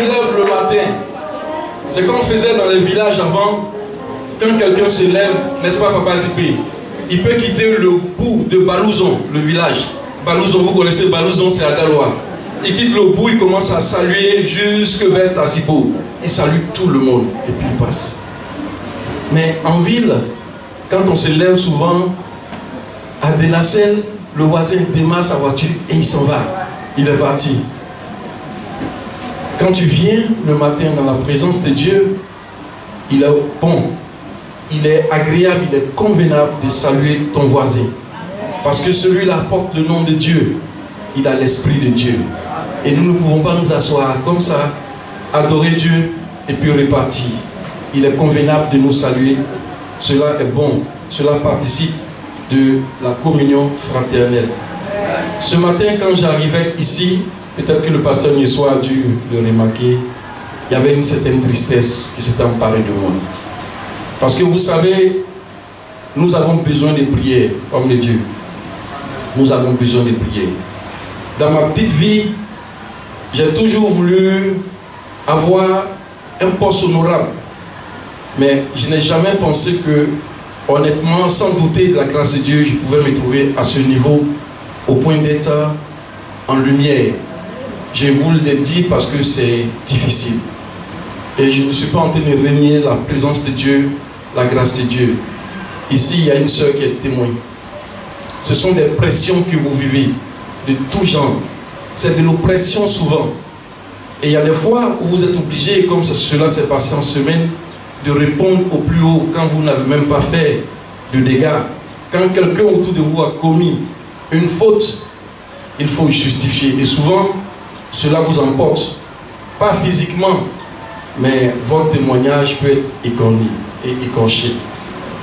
lève le matin, c'est comme on faisait dans les villages avant. Quand quelqu'un se lève, n'est-ce pas Papa Zipé, il peut quitter le bout de Balouzon, le village. Balouzon, vous connaissez Balouzon, c'est à Galois. Il quitte le bout, il commence à saluer jusque vers Tassipo. Il salue tout le monde et puis il passe. Mais en ville, quand on se lève souvent, à Delacelle, le voisin démarre sa voiture et il s'en va. Il est parti. Quand tu viens le matin dans la présence de Dieu, il est bon, il est agréable, il est convenable de saluer ton voisin. Parce que celui-là porte le nom de Dieu. Il a l'esprit de Dieu. Et nous ne pouvons pas nous asseoir comme ça, adorer Dieu et puis repartir. Il est convenable de nous saluer. Cela est bon. Cela participe de la communion fraternelle. Ce matin, quand j'arrivais ici, peut-être que le pasteur Niessois a dû le remarquer, il y avait une certaine tristesse qui s'était emparée de moi. Parce que vous savez, nous avons besoin de prières, hommes de Dieu. Nous avons besoin de prières. Dans ma petite vie, j'ai toujours voulu avoir un poste honorable. Mais je n'ai jamais pensé que, honnêtement, sans douter de la grâce de Dieu, je pouvais me trouver à ce niveau, au point d'être en lumière. Je vous le dis parce que c'est difficile. Et je ne suis pas en train de renier la présence de Dieu, la grâce de Dieu. Ici, il y a une sœur qui est témoin. Ce sont des pressions que vous vivez, de tout genre. C'est de l'oppression souvent. Et il y a des fois où vous êtes obligé, comme cela s'est passé en semaine, de répondre au plus haut quand vous n'avez même pas fait de dégâts. Quand quelqu'un autour de vous a commis une faute, il faut justifier. Et souvent, cela vous emporte. Pas physiquement, mais votre témoignage peut être écorné et écorché.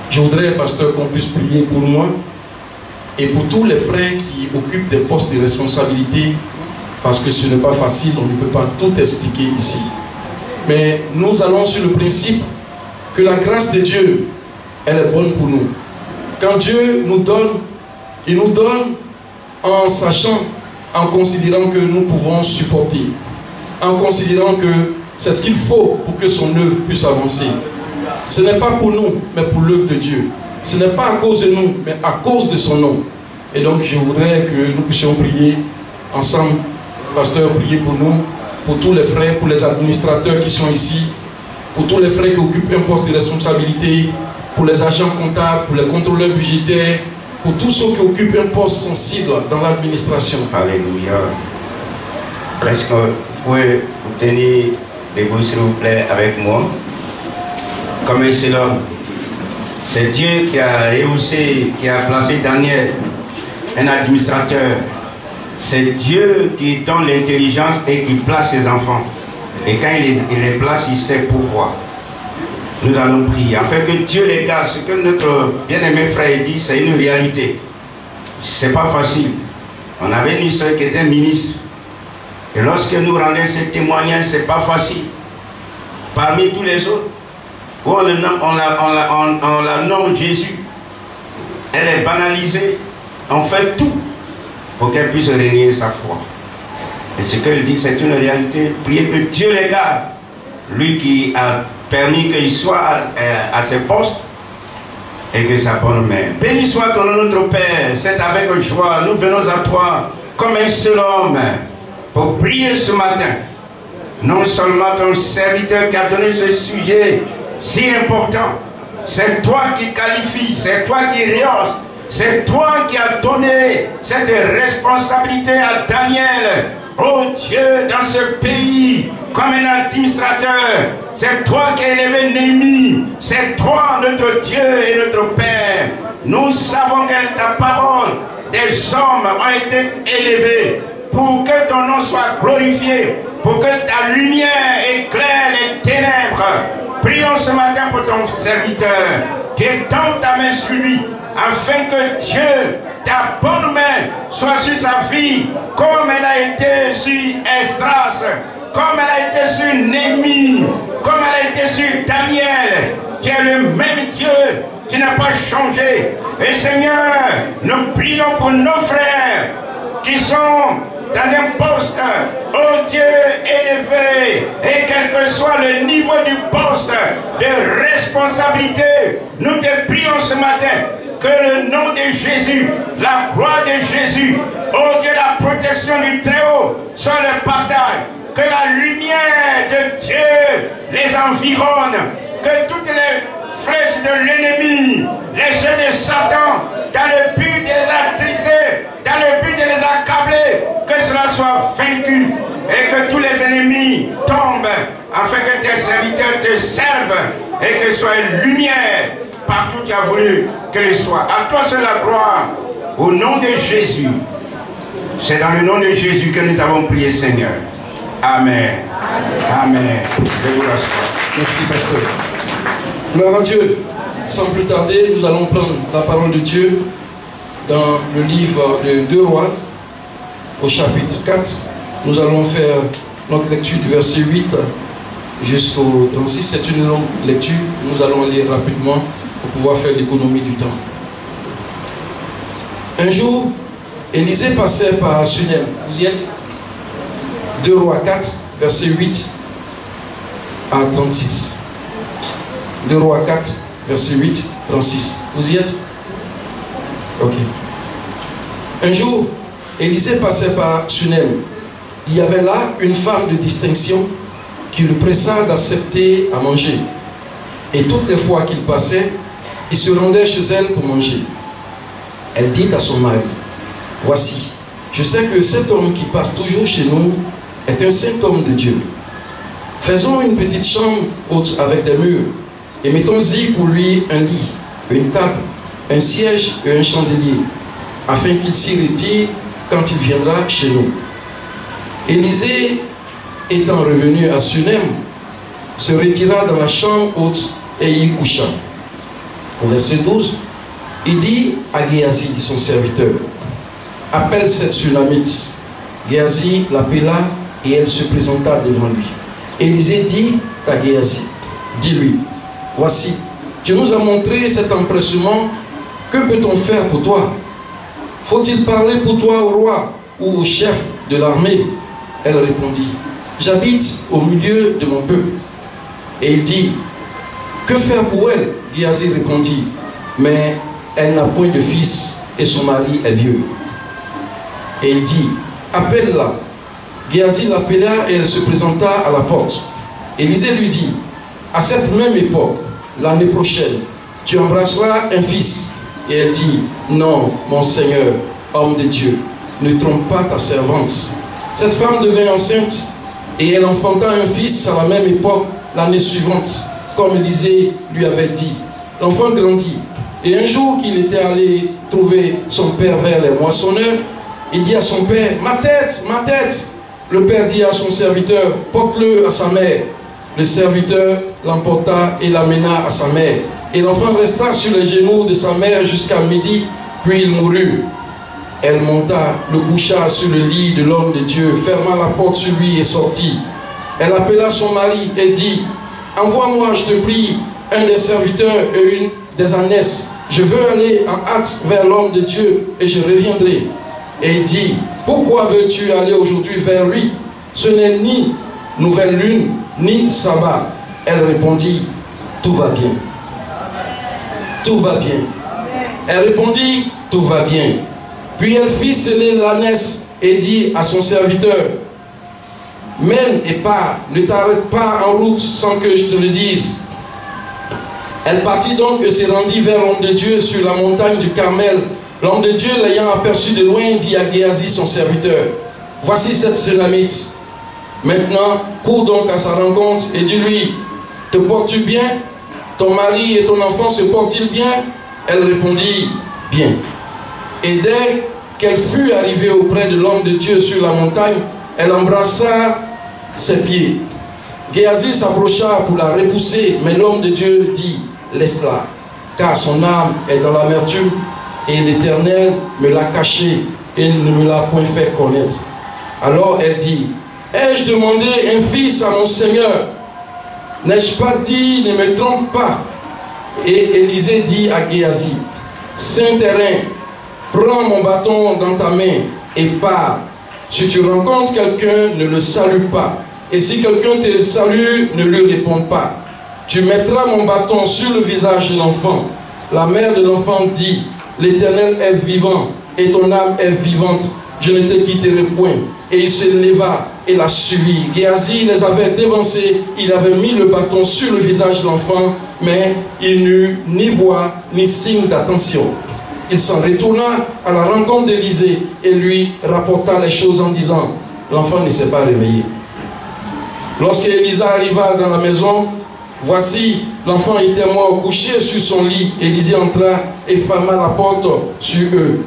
Je voudrais, pasteur, qu'on puisse prier pour moi et pour tous les frères qui occupent des postes de responsabilité, parce que ce n'est pas facile, on ne peut pas tout expliquer ici. Mais nous allons sur le principe que la grâce de Dieu, elle est bonne pour nous. Quand Dieu nous donne, il nous donne en sachant, en considérant que nous pouvons supporter, en considérant que c'est ce qu'il faut pour que son œuvre puisse avancer. Ce n'est pas pour nous, mais pour l'œuvre de Dieu. Ce n'est pas à cause de nous, mais à cause de son nom. Et donc je voudrais que nous puissions prier ensemble. Pasteur, priez pour nous, pour tous les frères, pour les administrateurs qui sont ici, pour tous les frères qui occupent un poste de responsabilité, pour les agents comptables, pour les contrôleurs budgétaires, pour tous ceux qui occupent un poste sensible dans l'administration. Alléluia. Est-ce que vous pouvez vous tenir debout, s'il vous plaît, avec moi? Comme un seul homme. C'est Dieu qui a rehaussé, qui a placé Daniel, un administrateur. C'est Dieu qui donne l'intelligence et qui place ses enfants. Et quand il les place, il sait pourquoi. Nous allons prier. Afin que Dieu les garde. Ce que notre bien-aimé frère dit, c'est une réalité. C'est pas facile. On avait une soeur qui était ministre. Et lorsque nous rendons ce témoignage, c'est pas facile. Parmi tous les autres, où on la nomme Jésus, elle est banalisée. On fait tout pour qu'elle puisse régner sa foi. Et ce qu'elle dit, c'est une réalité. Priez que Dieu les garde. Lui qui a permis qu'il soit à ses postes et que sa bonne main. Béni soit ton nom, notre Père. C'est avec joie. Nous venons à toi comme un seul homme pour prier ce matin. Non seulement ton serviteur qui a donné ce sujet si important. C'est toi qui qualifies, c'est toi qui rehausses. C'est toi qui as donné cette responsabilité à Daniel. Oh Dieu, dans ce pays, comme un administrateur, c'est toi qui as élevé Néhémie. C'est toi, notre Dieu et notre Père. Nous savons que ta parole, des hommes ont été élevés pour que ton nom soit glorifié, pour que ta lumière éclaire les ténèbres. Prions ce matin pour ton serviteur, qui étend ta main sur lui, afin que Dieu, ta bonne main, soit sur sa vie, comme elle a été sur Esdras, comme elle a été sur Néhémie, comme elle a été sur Daniel. Tu es le même Dieu, tu n'as pas changé. Et Seigneur, nous prions pour nos frères qui sont dans un poste, oh Dieu, élevé, Et quel que soit le niveau du poste de responsabilité, nous te prions ce matin que le nom de Jésus, la gloire de Jésus, oh, que la protection du Très-Haut soit le partage, que la lumière de Dieu les environne, que toutes les flèches de l'ennemi, les jeux de Satan, dans le but de les attriser, dans le but de les accabler, que cela soit vaincu et que tous les ennemis tombent, afin que tes serviteurs te servent et que soit une lumière partout tu as voulu qu'elle soit. À toi c'est la gloire, au nom de Jésus. C'est dans le nom de Jésus que nous avons prié, Seigneur. Amen. Amen. Merci, pasteur. Gloire à Dieu. Sans plus tarder, nous allons prendre la parole de Dieu dans le livre de 2 Rois, au chapitre 4. Nous allons faire notre lecture du verset 8 jusqu'au 36. C'est une longue lecture. Nous allons lire rapidement pour pouvoir faire l'économie du temps. Un jour, Élisée passait par Sunem. Vous y êtes? 2 Rois 4, verset 8 à 36. 2 Rois 4, verset 8, 36. Vous y êtes? Ok. Un jour, Élisée passait par Sunem. Il y avait là une femme de distinction qui le pressa d'accepter à manger. Et toutes les fois qu'il passait, il se rendait chez elle pour manger. Elle dit à son mari, « Voici, je sais que cet homme qui passe toujours chez nous est un saint homme de Dieu. Faisons une petite chambre haute avec des murs et mettons-y pour lui un lit, une table, un siège et un chandelier, afin qu'il s'y retire quand il viendra chez nous. » Élisée, étant revenu à Sunem, se retira dans la chambre haute et y coucha. Au verset 12, il dit à Géasi, son serviteur, « Appelle cette Sunamite. » Géasi l'appela et elle se présenta devant lui. Élisée dit à Géasi, « Dis-lui, voici, tu nous as montré cet empressement, que peut-on faire pour toi? Faut-il parler pour toi au roi ou au chef de l'armée? » Elle répondit, « J'habite au milieu de mon peuple. » Et il dit, « Que faire pour elle? » Géasi répondit, « Mais elle n'a point de fils et son mari est vieux. » Et il dit, « Appelle-la. » Géasi l'appela et elle se présenta à la porte. Élisée lui dit, « À cette même époque, l'année prochaine, tu embrasseras un fils. » Et elle dit, « Non, mon Seigneur, homme de Dieu, ne trompe pas ta servante. » Cette femme devint enceinte et elle enfanta un fils à la même époque, l'année suivante, comme Élisée lui avait dit. L'enfant grandit. Et un jour qu'il était allé trouver son père vers les moissonneurs, il dit à son père, « Ma tête, ma tête !» Le père dit à son serviteur, « Porte-le à sa mère. » Le serviteur l'emporta et l'amena à sa mère. Et l'enfant resta sur les genoux de sa mère jusqu'à midi, puis il mourut. Elle monta, le coucha sur le lit de l'homme de Dieu, ferma la porte sur lui et sortit. Elle appela son mari et dit, « Envoie-moi, je te prie, un des serviteurs et une des ânesses. Je veux aller en hâte vers l'homme de Dieu et je reviendrai. » Et il dit, « Pourquoi veux-tu aller aujourd'hui vers lui? Ce n'est ni nouvelle lune, ni sabbat. » Elle répondit, « Tout va bien. Tout va bien. » Elle répondit, « Tout va bien. » Puis elle fit sceller l'ânesse et dit à son serviteur, « Mène et pars, ne t'arrête pas en route sans que je te le dise. » Elle partit donc et se rendit vers l'homme de Dieu sur la montagne du Carmel. L'homme de Dieu, l'ayant aperçu de loin, dit à Géasi, son serviteur, « Voici cette Sunamite. Maintenant, cours donc à sa rencontre et dis-lui, « Te portes-tu bien? Ton mari et ton enfant se portent-ils bien? » Elle répondit, « Bien. » Et dès qu'elle fut arrivée auprès de l'homme de Dieu sur la montagne, elle embrassa ses pieds. Géasi s'approcha pour la repousser, mais l'homme de Dieu dit, « Laisse-la, car son âme est dans l'amertume, et l'Éternel me l'a cachée et ne me l'a point fait connaître. » Alors elle dit, « Ai-je demandé un fils à mon Seigneur? N'ai-je pas dit, ne me trompe pas? » Et Élisée dit à Géasi, « Saint terrain, prends mon bâton dans ta main et pars. Si tu rencontres quelqu'un, ne le salue pas. Et si quelqu'un te salue, ne lui réponds pas. Tu mettras mon bâton sur le visage de l'enfant. La mère de l'enfant dit, l'Éternel est vivant et ton âme est vivante. Je ne te quitterai point. Et il se leva et la suivit. Géasi les avait dévancés. Il avait mis le bâton sur le visage de l'enfant, mais il n'eut ni voix ni signe d'attention. Il s'en retourna à la rencontre d'Élisée et lui rapporta les choses en disant, l'enfant ne s'est pas réveillé. Lorsque Élisa arriva dans la maison, voici, l'enfant était mort couché sur son lit. Élisée entra et ferma la porte sur eux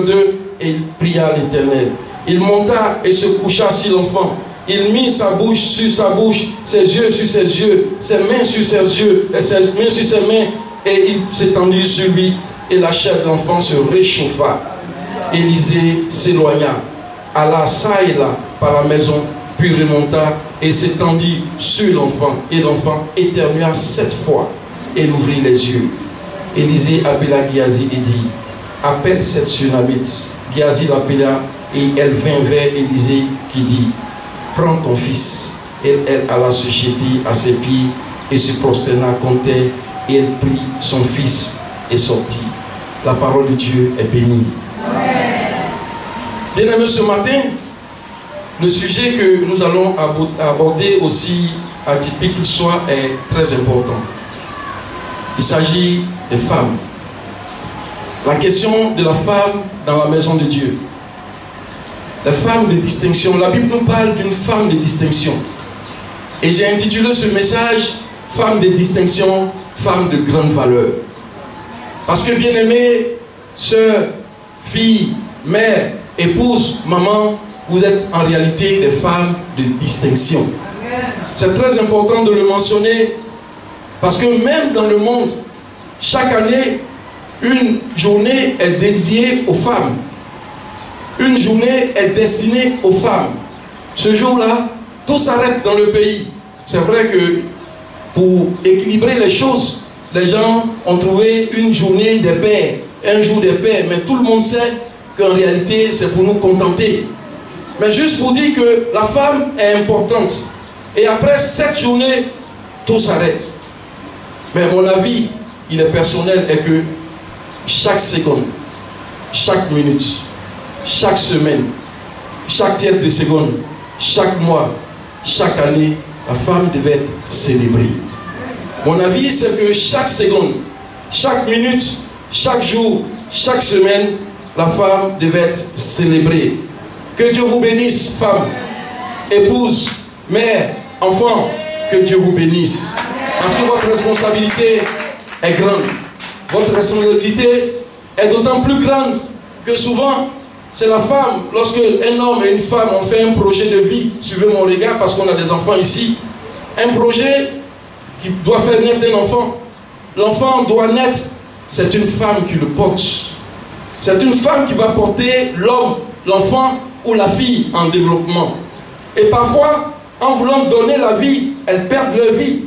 deux, et il pria l'Éternel. Il monta et se coucha sur l'enfant. Il mit sa bouche sur sa bouche, ses yeux sur ses yeux, ses mains sur ses yeux, et ses mains sur ses mains, et il s'étendit sur lui, et la chair de l'enfant se réchauffa. Élisée s'éloigna, alla çà et là par la maison, puis remonta et s'étendit sur l'enfant. Et l'enfant éternua 7 fois. Et il ouvrit les yeux. Élisée appela Géasi et dit, appelle cette Sunamite. Géasi l'appela et elle vint vers Élisée qui dit, prends ton fils. Et elle alla se jeter à ses pieds et se prosterna contre elle. Et elle prit son fils et sortit. La parole de Dieu est bénie. Bien-aimés, ce matin, le sujet que nous allons aborder, aussi atypique qu'il soit, est très important. Il s'agit des femmes. La question de la femme dans la maison de Dieu. La femme de distinction. La Bible nous parle d'une femme de distinction. Et j'ai intitulé ce message « Femme de distinction, femme de grande valeur ». Parce que, bien-aimés, sœurs, filles, mères, épouses, maman, vous êtes en réalité des femmes de distinction. C'est très important de le mentionner parce que même dans le monde, chaque année, une journée est dédiée aux femmes. Une journée est destinée aux femmes. Ce jour-là, tout s'arrête dans le pays. C'est vrai que pour équilibrer les choses, les gens ont trouvé une journée des pères, un jour des pères, mais tout le monde sait qu'en réalité, c'est pour nous contenter. Mais juste pour dire que la femme est importante. Et après cette journée, tout s'arrête. Mais mon avis, il est personnel, est que chaque seconde, chaque minute, chaque semaine, chaque tiers de seconde, chaque mois, chaque année, la femme devait être célébrée. Mon avis, c'est que chaque seconde, chaque minute, chaque jour, chaque semaine, la femme devait être célébrée. Que Dieu vous bénisse, femmes, épouses, mères, enfants, que Dieu vous bénisse. Parce que votre responsabilité est grande. Votre responsabilité est d'autant plus grande que souvent, c'est la femme, lorsque un homme et une femme ont fait un projet de vie, suivez mon regard parce qu'on a des enfants ici, un projet qui doit faire naître un enfant. L'enfant doit naître, c'est une femme qui le porte. C'est une femme qui va porter l'homme, l'enfant ou la fille en développement. Et parfois, en voulant donner la vie, elles perdent leur vie.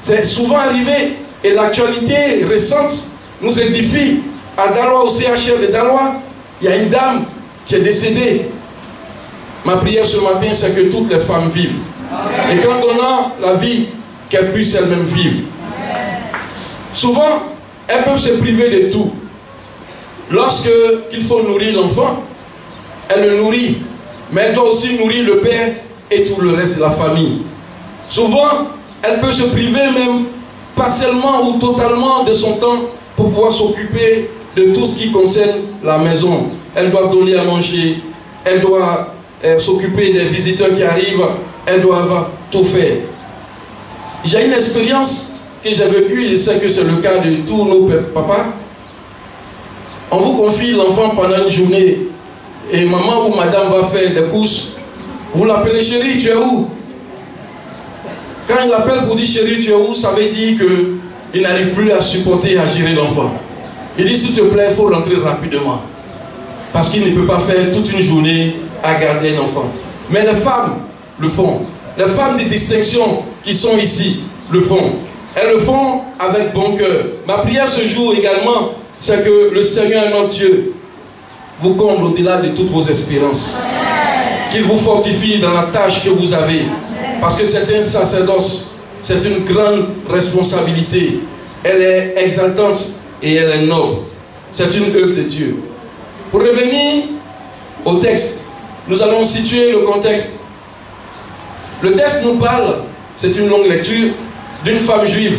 C'est souvent arrivé. Et l'actualité récente nous édifie. À Daloa, au CHR de Daloa, il y a une dame qui est décédée. Ma prière ce matin, c'est que toutes les femmes vivent. Et quand on a la vie, qu'elles puissent elles-mêmes vivre. Souvent, elles peuvent se priver de tout. Lorsqu'il faut nourrir l'enfant, elle le nourrit. Mais elle doit aussi nourrir le père et tout le reste de la famille. Souvent, elle peut se priver même partiellement ou totalement de son temps pour pouvoir s'occuper de tout ce qui concerne la maison. Elle doit donner à manger, elle doit s'occuper des visiteurs qui arrivent, elle doit tout faire. J'ai une expérience que j'ai vécue, je sais que c'est le cas de tous nos papas. On vous confie l'enfant pendant une journée et maman ou madame va faire des courses. Vous l'appelez chérie, tu es où? Quand il l'appelle pour dire chérie, tu es où? Ça veut dire qu'il n'arrive plus à supporter, à gérer l'enfant. Il dit s'il te plaît, il faut rentrer rapidement. Parce qu'il ne peut pas faire toute une journée à garder un enfant. Mais les femmes le font. Les femmes de distinction qui sont ici le font. Elles le font avec bon cœur. Ma prière ce jour également, c'est que le Seigneur, notre Dieu, vous comble au-delà de toutes vos espérances. qu'il vous fortifie dans la tâche que vous avez. Parce que c'est un sacerdoce, c'est une grande responsabilité. Elle est exaltante et elle est noble. C'est une œuvre de Dieu. Pour revenir au texte, nous allons situer le contexte. Le texte nous parle, c'est une longue lecture, d'une femme juive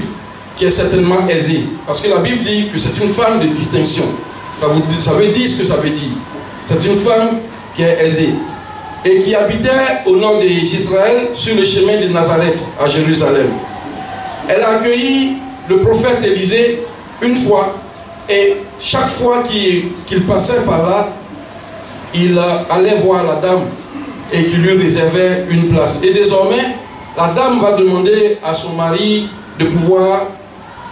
qui est certainement aisée. Parce que la Bible dit que c'est une femme de distinction. Ça veut dire ce que ça veut dire. C'est une femme qui est aisée et qui habitait au nord d'Israël sur le chemin de Nazareth à Jérusalem. Elle a accueilli le prophète Élisée une fois et chaque fois qu'il passait par là, il allait voir la dame et qui lui réservait une place. Et désormais, la dame va demander à son mari de pouvoir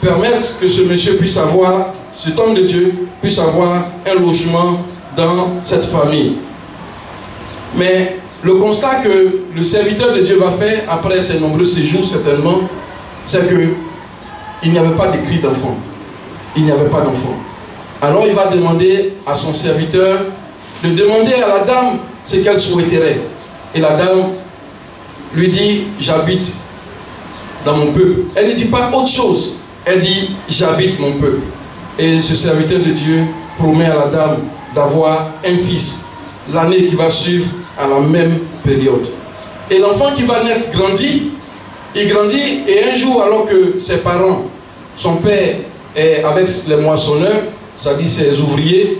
permettre que ce monsieur puisse avoir, cet homme de Dieu puisse avoir un logement dans cette famille. Mais le constat que le serviteur de Dieu va faire après ces nombreux séjours certainement, c'est qu'il n'y avait pas de cri d'enfant. Il n'y avait pas d'enfant. Alors il va demander à son serviteur de demander à la dame ce qu'elle souhaiterait. Et la dame lui dit, j'habite dans mon peuple. Elle ne dit pas autre chose. Elle dit, j'habite mon peuple. Et ce serviteur de Dieu promet à la dame d'avoir un fils l'année qui va suivre à la même période. Et l'enfant qui va naître grandit. Il grandit et un jour, alors que ses parents, son père est avec les moissonneurs, c'est-à-dire ses ouvriers,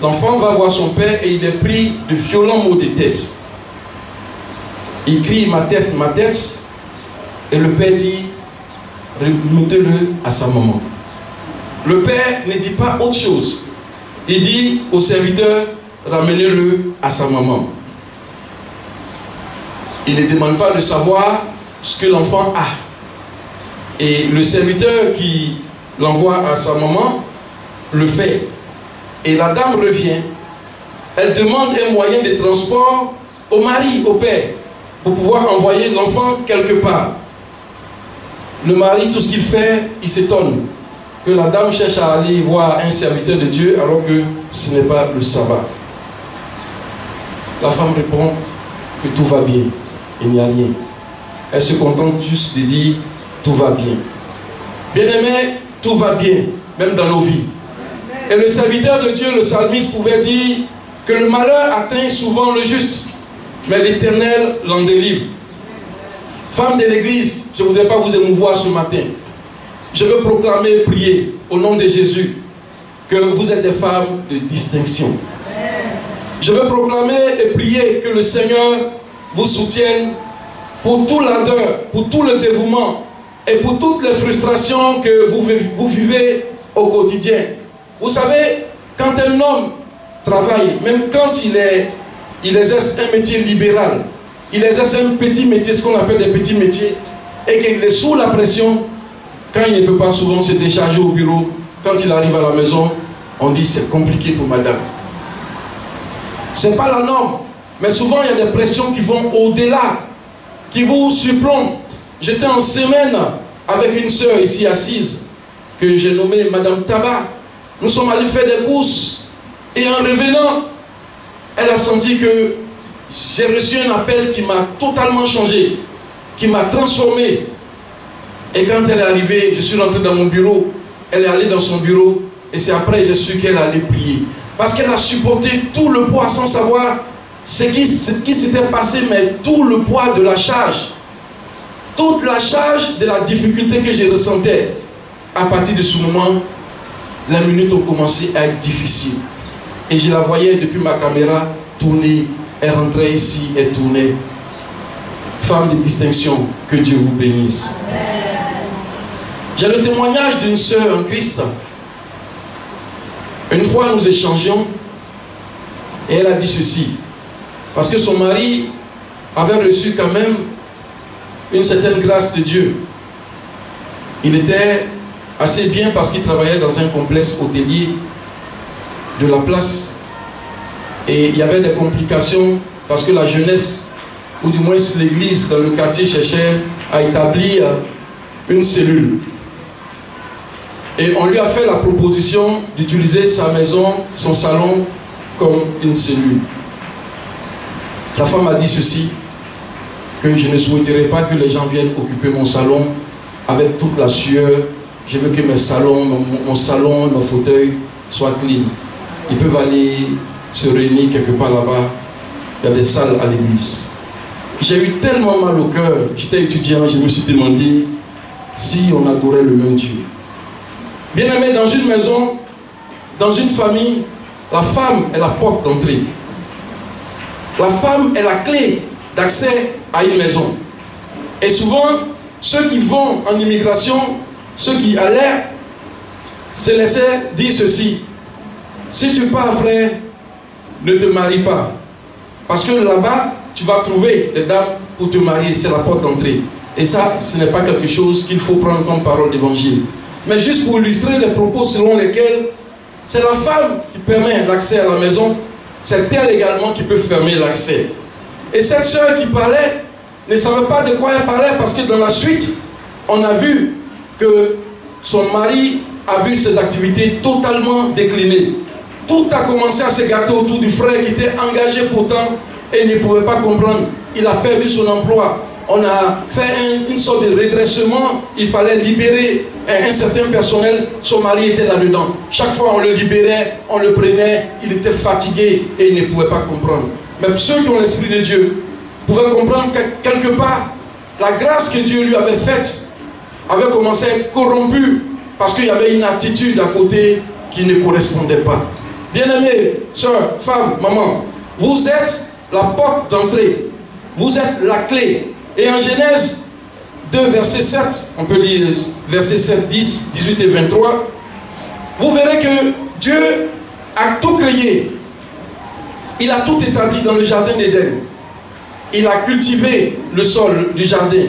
l'enfant va voir son père et il est pris de violents maux de tête. Il crie ma tête, et le père dit remontez-le à sa maman. Le père ne dit pas autre chose. Il dit au serviteur ramenez-le à sa maman. Il ne demande pas de savoir ce que l'enfant a. Et le serviteur qui l'envoie à sa maman le fait. Et la dame revient. Elle demande un moyen de transport au mari, au père, pour pouvoir envoyer l'enfant quelque part. Le mari, tout ce qu'il fait, il s'étonne que la dame cherche à aller voir un serviteur de Dieu alors que ce n'est pas le sabbat. La femme répond que tout va bien, il n'y a rien. Elle se contente juste de dire tout va bien. Bien-aimé, tout va bien, même dans nos vies. Et le serviteur de Dieu, le psalmiste, pouvait dire que le malheur atteint souvent le juste, mais l'Éternel l'en délivre. Femme de l'Église, je ne voudrais pas vous émouvoir ce matin. Je veux proclamer et prier au nom de Jésus que vous êtes des femmes de distinction. Je veux proclamer et prier que le Seigneur vous soutienne pour tout l'ardeur, pour tout le dévouement et pour toutes les frustrations que vous vivez au quotidien. Vous savez, quand un homme travaille, même quand il exerce un métier libéral, il exerce un petit métier, ce qu'on appelle des petits métiers, et qu'il est sous la pression, quand il ne peut pas souvent se décharger au bureau, quand il arrive à la maison, on dit c'est compliqué pour madame. Ce n'est pas la norme, mais souvent il y a des pressions qui vont au-delà, qui vous surplombent. J'étais en semaine avec une sœur ici assise, que j'ai nommée Madame Tabac. Nous sommes allés faire des courses, et en revenant, elle a senti que j'ai reçu un appel qui m'a totalement changé, qui m'a transformé. Et quand elle est arrivée, je suis rentré dans mon bureau, elle est allée dans son bureau, et c'est après que j'ai su qu'elle allait prier. Parce qu'elle a supporté tout le poids sans savoir ce qui s'était passé, mais tout le poids de la charge. Toute la charge de la difficulté que je ressentais. À partir de ce moment, les minutes ont commencé à être difficiles. Et je la voyais depuis ma caméra tourner. Elle rentrait ici, elle tournait. Femme de distinction, que Dieu vous bénisse. J'ai le témoignage d'une sœur en Christ. Une fois nous échangions et elle a dit ceci. Parce que son mari avait reçu quand même une certaine grâce de Dieu. Il était assez bien parce qu'il travaillait dans un complexe hôtelier de la place. Et il y avait des complications parce que la jeunesse, ou du moins l'église dans le quartier cherchait à établir une cellule. Et on lui a fait la proposition d'utiliser sa maison, son salon, comme une cellule. Sa femme a dit ceci, que je ne souhaiterais pas que les gens viennent occuper mon salon avec toute la sueur. Je veux que mes salons, mon salon, nos fauteuils soient clean. Ils peuvent aller se réunir quelque part là-bas. Il y a des salles à l'église. J'ai eu tellement mal au cœur. J'étais étudiant, je me suis demandé si on adorait le même Dieu. Bien aimé, dans une maison, dans une famille, la femme est la porte d'entrée. La femme est la clé d'accès à une maison. Et souvent, ceux qui vont en immigration, ceux qui allaient, se laissaient dire ceci. Si tu pars, frère, ne te marie pas. Parce que là-bas, tu vas trouver des dames pour te marier. C'est la porte d'entrée. Et ça, ce n'est pas quelque chose qu'il faut prendre comme parole d'évangile. Mais juste pour illustrer les propos selon lesquels c'est la femme qui permet l'accès à la maison, c'est elle également qui peut fermer l'accès. Et cette sœur qui parlait ne savait pas de quoi elle parlait, parce que dans la suite, on a vu que son mari a vu ses activités totalement décliner. Tout a commencé à se gâter autour du frère qui était engagé pourtant et ne pouvait pas comprendre. Il a perdu son emploi. On a fait une sorte de redressement. Il fallait libérer un certain personnel. Son mari était là-dedans. Chaque fois on le libérait, on le prenait. Il était fatigué et il ne pouvait pas comprendre. Même ceux qui ont l'Esprit de Dieu pouvaient comprendre que quelque part, la grâce que Dieu lui avait faite avait commencé à être corrompue parce qu'il y avait une attitude à côté qui ne correspondait pas. Bien-aimés, soeurs, femmes, maman, vous êtes la porte d'entrée. Vous êtes la clé. Et en Genèse 2, verset 7, on peut lire verset 7, 10, 18 et 23, vous verrez que Dieu a tout créé. Il a tout établi dans le jardin d'Éden. Il a cultivé le sol du jardin.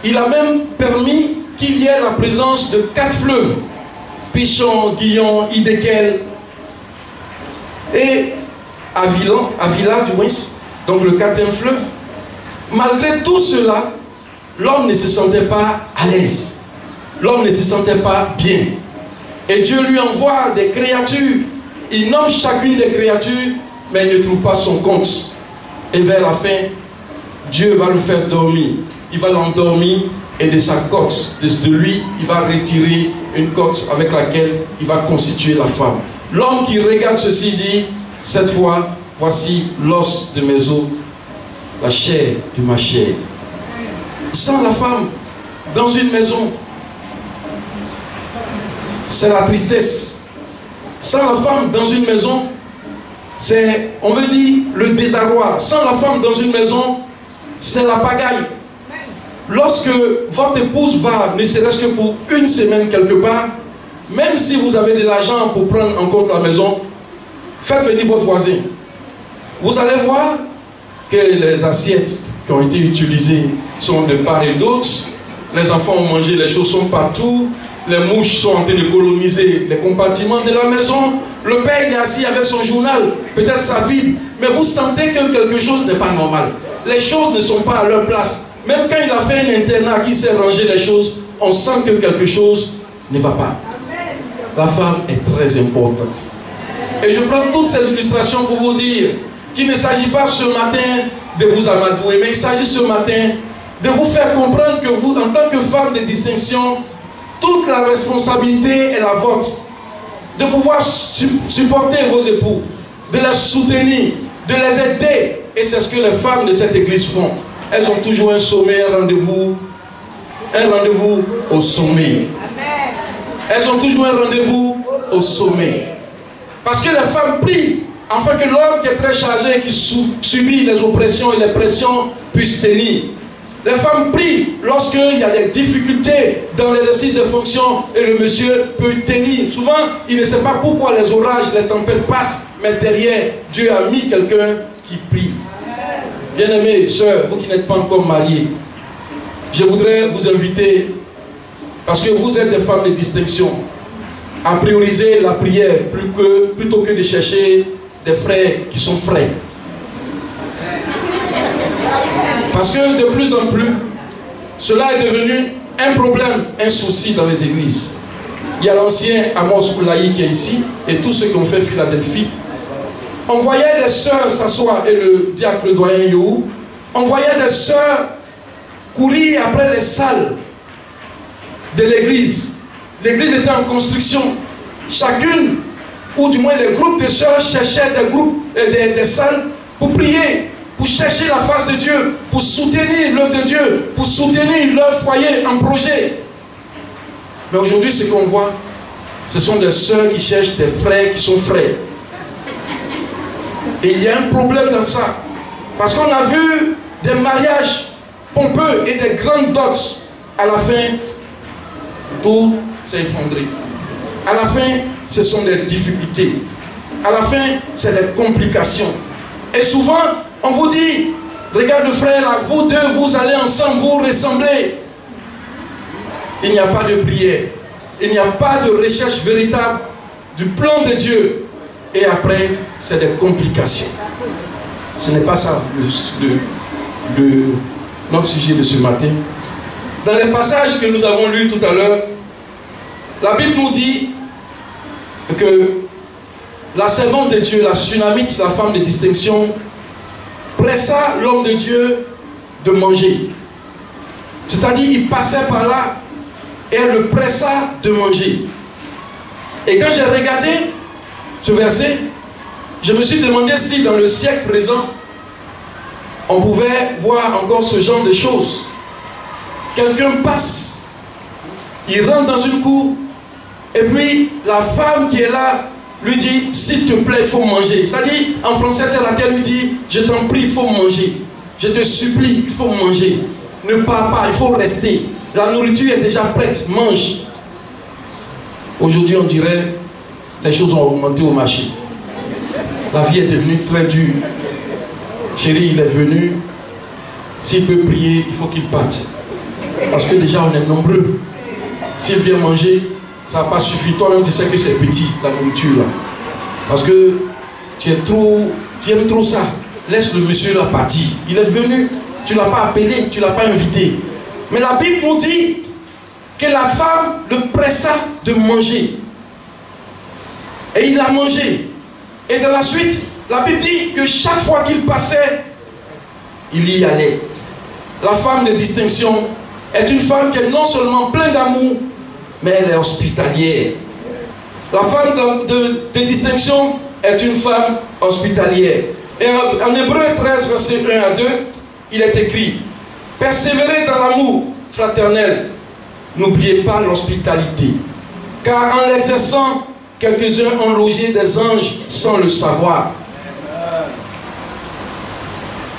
Il a même permis qu'il y ait la présence de 4 fleuves. Pichon, Guillon, Hiddekel et Avila du moins, donc le 4e fleuve. Malgré tout cela, l'homme ne se sentait pas à l'aise. L'homme ne se sentait pas bien. Et Dieu lui envoie des créatures. Il nomme chacune des créatures, mais il ne trouve pas son compte. Et vers la fin, Dieu va le faire dormir. Il va l'endormir et de sa côte, de lui, il va retirer une côte avec laquelle il va constituer la femme. L'homme qui regarde ceci dit, cette fois, voici l'os de mes os, la chair de ma chair. Sans la femme, dans une maison, c'est la tristesse. Sans la femme, dans une maison, c'est, on veut dire, le désarroi. Sans la femme, dans une maison, c'est la pagaille. Lorsque votre épouse va, ne serait-ce que pour une semaine quelque part, même si vous avez de l'argent pour prendre en compte la maison, faites venir votre voisin. Vous allez voir que les assiettes qui ont été utilisées sont de part et d'autre. Les enfants ont mangé, les choses sont partout. Les mouches sont en train de coloniser les compartiments de la maison. Le père il est assis avec son journal, peut-être sa Bible, mais vous sentez que quelque chose n'est pas normal. Les choses ne sont pas à leur place. Même quand il a fait un internat qui sait ranger les choses, on sent que quelque chose ne va pas. La femme est très importante. Et je prends toutes ces illustrations pour vous dire qu'il ne s'agit pas ce matin de vous amadouer, mais il s'agit ce matin de vous faire comprendre que vous, en tant que femme de distinction, toute la responsabilité est la vôtre. De pouvoir supporter vos époux, de les soutenir, de les aider. Et c'est ce que les femmes de cette église font. Elles ont toujours un sommet, un rendez-vous au sommet. Elles ont toujours un rendez-vous au sommet. Parce que les femmes prient afin que l'homme qui est très chargé, qui subit les oppressions et les pressions, puisse tenir. Les femmes prient lorsqu'il y a des difficultés dans l'exercice de fonctions et le monsieur peut tenir. Souvent, il ne sait pas pourquoi les orages, les tempêtes passent, mais derrière, Dieu a mis quelqu'un qui prie. Bien-aimés, sœurs, vous qui n'êtes pas encore mariés, je voudrais vous inviter, parce que vous êtes des femmes de distinction, à prioriser la prière plutôt que de chercher des frères qui sont frais. Parce que de plus en plus, cela est devenu un problème, un souci dans les églises. Il y a l'ancien Amos Koulaï qui est ici, et tous ceux qui ont fait Philadelphie. On voyait les sœurs s'asseoir, et le diacre le doyen Yohou, on voyait les sœurs courir après les salles de l'église. L'église était en construction. Chacune, ou du moins les groupes de sœurs, cherchaient des groupes, des salles pour prier, pour chercher la face de Dieu, pour soutenir l'œuvre de Dieu, pour soutenir leur foyer en projet. Mais aujourd'hui, ce qu'on voit, ce sont des sœurs qui cherchent des frères qui sont frères. Et il y a un problème dans ça. Parce qu'on a vu des mariages pompeux et des grandes dots. À la fin, tout s'est effondré. À la fin, ce sont des difficultés. À la fin, c'est des complications. Et souvent, on vous dit, regarde frère, là, vous deux, vous allez ensemble, vous ressemblez. Il n'y a pas de prière. Il n'y a pas de recherche véritable du plan de Dieu. Et après, c'est des complications. Ce n'est pas ça notre sujet de ce matin. Dans les passages que nous avons lus tout à l'heure, la Bible nous dit que la servante de Dieu, la Sunamite, la femme de distinction, pressa l'homme de Dieu de manger. C'est-à-dire, il passait par là et elle le pressa de manger. Et quand j'ai regardé ce verset, je me suis demandé si dans le siècle présent, on pouvait voir encore ce genre de choses. Quelqu'un passe, il rentre dans une cour, et puis la femme qui est là lui dit, s'il te plaît, il faut manger. C'est-à-dire, en français, elle lui dit, je t'en prie, il faut manger. Je te supplie, il faut manger. Ne pars pas, il faut rester. La nourriture est déjà prête, mange. Aujourd'hui, on dirait, les choses ont augmenté au marché. La vie est devenue très dure. Chérie, il est venu. S'il peut prier, il faut qu'il parte. Parce que déjà, on est nombreux. S'il vient manger, ça n'a pas suffi. Toi-même, tu sais que c'est petit, la nourriture là. Parce que tu aimes trop ça. Laisse le monsieur là partir. Il est venu, tu ne l'as pas appelé, tu ne l'as pas invité. Mais la Bible nous dit que la femme le pressa de manger. Et il a mangé. Et dans la suite, la Bible dit que chaque fois qu'il passait, il y allait. La femme de distinction est une femme qui est non seulement pleine d'amour, mais elle est hospitalière. La femme de distinction est une femme hospitalière. Et en Hébreu 13, verset 1 à 2, il est écrit, persévérez dans l'amour fraternel, n'oubliez pas l'hospitalité, car en l'exerçant, quelques-uns ont logé des anges sans le savoir.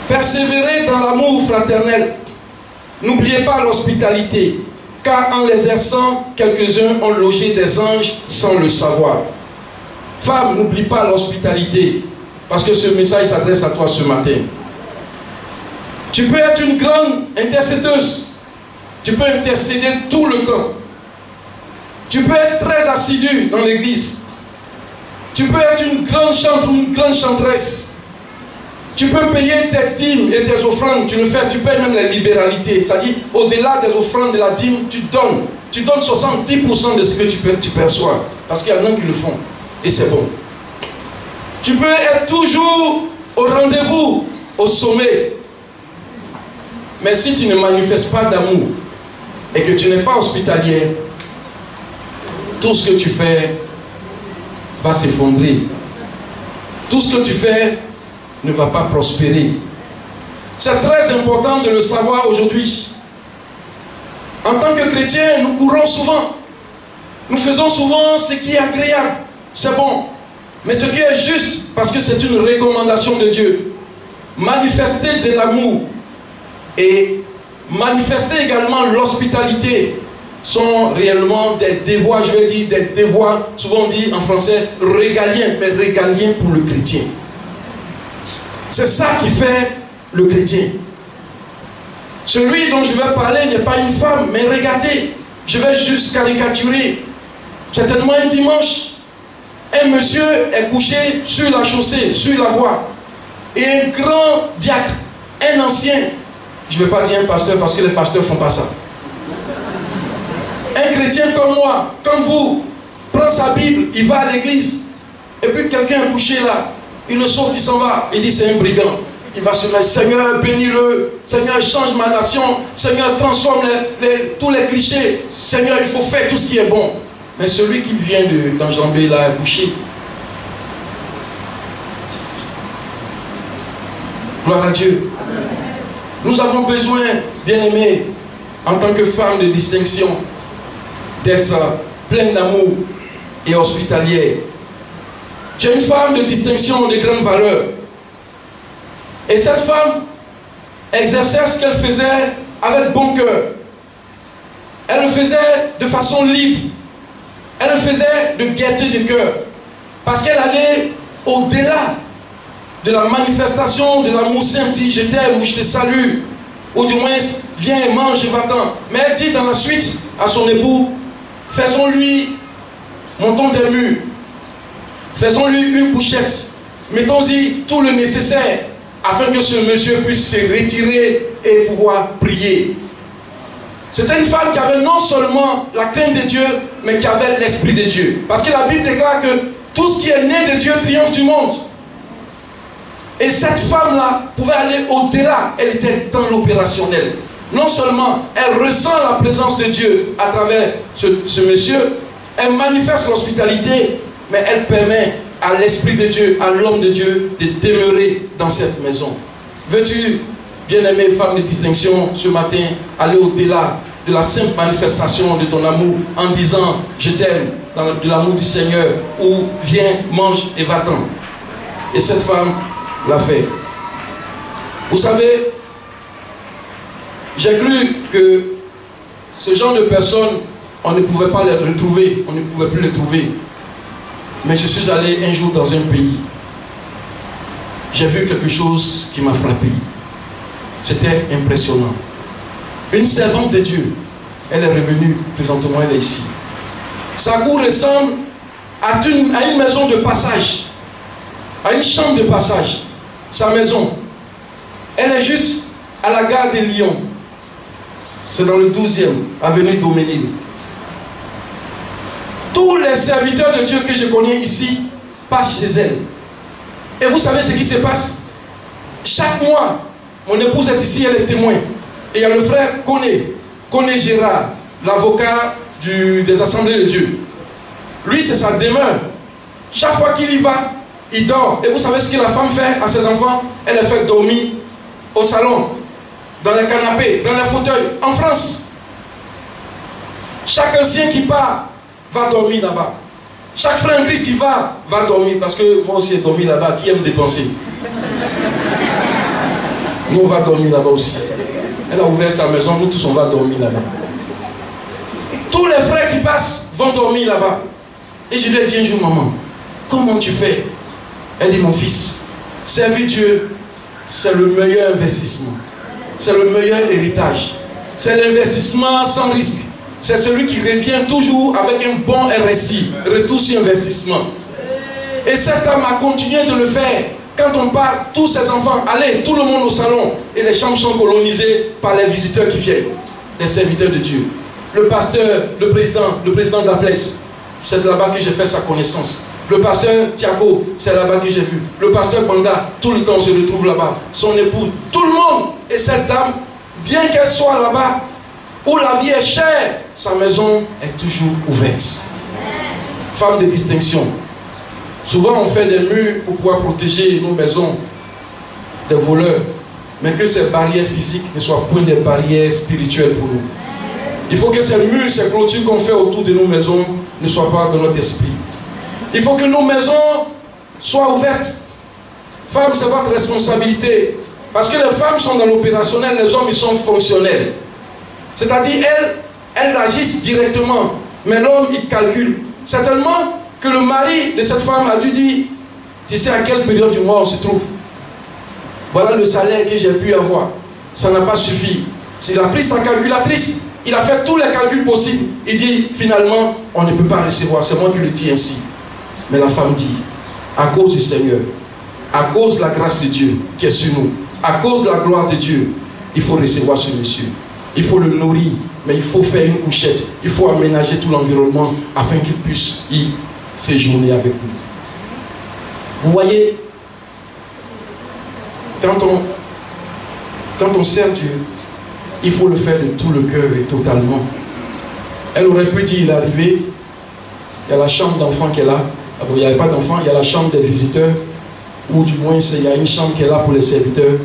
Persévérez dans l'amour fraternel, n'oubliez pas l'hospitalité, car en l'exerçant, quelques-uns ont logé des anges sans le savoir. Femme, n'oublie pas l'hospitalité, parce que ce message s'adresse à toi ce matin. Tu peux être une grande intercédeuse, tu peux intercéder tout le temps. Tu peux être très assidu dans l'église. Tu peux être une grande chanteuse ou une grande chanteresse. Tu peux payer tes dîmes et tes offrandes. Tu payes même les libéralités. C'est-à-dire, au-delà des offrandes de la dîme, tu donnes. Tu donnes 70% de ce que tu perçois. Parce qu'il y en a qui le font. Et c'est bon. Tu peux être toujours au rendez-vous, au sommet. Mais si tu ne manifestes pas d'amour et que tu n'es pas hospitalière, tout ce que tu fais va s'effondrer. Tout ce que tu fais ne va pas prospérer. C'est très important de le savoir aujourd'hui. En tant que chrétiens, nous courons souvent. Nous faisons souvent ce qui est agréable. C'est bon. Mais ce qui est juste, parce que c'est une recommandation de Dieu, manifester de l'amour et manifester également l'hospitalité sont réellement des devoirs, je vais dire des devoirs, souvent on dit en français régaliens, mais régaliens pour le chrétien. C'est ça qui fait le chrétien. Celui dont je vais parler n'est pas une femme, mais regardez, je vais juste caricaturer. Certainement un dimanche, un monsieur est couché sur la chaussée, sur la voie, et un grand diacre, un ancien, je ne vais pas dire un pasteur parce que les pasteurs ne font pas ça. Un chrétien comme moi, comme vous, prend sa Bible, il va à l'église, et puis quelqu'un est couché là. Il le sauve, il s'en va. Il dit c'est un brigand. Il va se mettre, Seigneur, bénis-le. Seigneur, change ma nation. Seigneur, transforme tous les clichés. Seigneur, il faut faire tout ce qui est bon. Mais celui qui vient d'enjamber là est bouché. Gloire à Dieu. Nous avons besoin, bien-aimés, en tant que femmes de distinction, d'être pleines d'amour et hospitalières. Tu es une femme de distinction, de grande valeur. Et cette femme exerçait ce qu'elle faisait avec bon cœur. Elle le faisait de façon libre. Elle le faisait de gaieté de cœur. Parce qu'elle allait au-delà de la manifestation de l'amour simple, dit je t'aime ou je te salue, ou du moins viens et mange et va-t'en. Mais elle dit dans la suite à son époux, faisons-lui, montons des murs, faisons-lui une couchette, mettons-y tout le nécessaire afin que ce monsieur puisse se retirer et pouvoir prier. C'était une femme qui avait non seulement la crainte de Dieu, mais qui avait l'Esprit de Dieu. Parce que la Bible déclare que tout ce qui est né de Dieu triomphe du monde. Et cette femme-là pouvait aller au-delà. Elle était dans l'opérationnel. Non seulement elle ressent la présence de Dieu à travers ce monsieur, elle manifeste l'hospitalité, mais elle permet à l'Esprit de Dieu, à l'homme de Dieu, de demeurer dans cette maison. Veux-tu, bien-aimée femme de distinction, ce matin, aller au-delà de la simple manifestation de ton amour en disant « Je t'aime » de l'amour du Seigneur, ou « Viens, mange et va-t'en ». Et cette femme l'a fait. Vous savez, j'ai cru que ce genre de personnes, on ne pouvait pas les retrouver, on ne pouvait plus les trouver. Mais je suis allé un jour dans un pays. J'ai vu quelque chose qui m'a frappé. C'était impressionnant. Une servante de Dieu, elle est revenue, présentement elle est ici. Sa cour ressemble à une maison de passage, à une chambre de passage. Sa maison, elle est juste à la gare de Lyon. C'est dans le 12e, avenue Doménil. Tous les serviteurs de Dieu que je connais ici passent chez elle. Et vous savez ce qui se passe? Chaque mois, mon épouse est ici, elle est témoin. Et il y a le frère Koné Gérard, l'avocat des assemblées de Dieu. Lui, c'est sa demeure. Chaque fois qu'il y va, il dort. Et vous savez ce que la femme fait à ses enfants? Elle les fait dormir au salon, dans les canapés, dans les fauteuils, en France. Chaque ancien qui part va dormir là-bas. Chaque frère en Christ qui va dormir. Parce que moi aussi j'ai dormi là-bas. Qui aime dépenser? Nous on va dormir là-bas aussi. Elle a ouvert sa maison, nous tous on va dormir là-bas. Tous les frères qui passent vont dormir là-bas. Et je lui ai dit un jour, maman, comment tu fais? Elle dit, mon fils, servir Dieu, c'est le meilleur investissement. C'est le meilleur héritage. C'est l'investissement sans risque. C'est celui qui revient toujours avec un bon RSI, retour sur investissement. Et cette dame a continué de le faire. Quand on part, tous ses enfants, allez, tout le monde au salon. Et les chambres sont colonisées par les visiteurs qui viennent, les serviteurs de Dieu. Le pasteur, le président d'Aples, c'est là-bas que j'ai fait sa connaissance. Le pasteur Thiago, c'est là-bas que j'ai vu. Le pasteur Banda, tout le temps se retrouve là-bas. Son épouse, tout le monde. Et cette dame, bien qu'elle soit là-bas, où la vie est chère, sa maison est toujours ouverte. Femme de distinction. Souvent on fait des murs pour pouvoir protéger nos maisons des voleurs, mais que ces barrières physiques ne soient point des barrières spirituelles pour nous. Il faut que ces murs, ces clôtures qu'on fait autour de nos maisons ne soient pas dans notre esprit. Il faut que nos maisons soient ouvertes. Femmes, c'est votre responsabilité. Parce que les femmes sont dans l'opérationnel, les hommes ils sont fonctionnels. C'est-à-dire elles agissent directement, mais l'homme il calcule. Certainement que le mari de cette femme a dû dire, tu sais à quelle période du mois on se trouve. Voilà le salaire que j'ai pu avoir. Ça n'a pas suffi. S'il a pris sa calculatrice, il a fait tous les calculs possibles. Il dit, finalement, on ne peut pas recevoir. C'est moi qui le dis ainsi. Mais la femme dit, à cause du Seigneur, à cause de la grâce de Dieu qui est sur nous, à cause de la gloire de Dieu, il faut recevoir ce monsieur. Il faut le nourrir, mais il faut faire une couchette. Il faut aménager tout l'environnement afin qu'il puisse y séjourner avec nous. Vous voyez, quand on sert Dieu, il faut le faire de tout le cœur et totalement. Elle aurait pu dire, il est arrivé, il y a la chambre d'enfant qui est là. Ah bon, il n'y avait pas d'enfant, il y a la chambre des visiteurs, ou du moins il y a une chambre qui est là pour les serviteurs.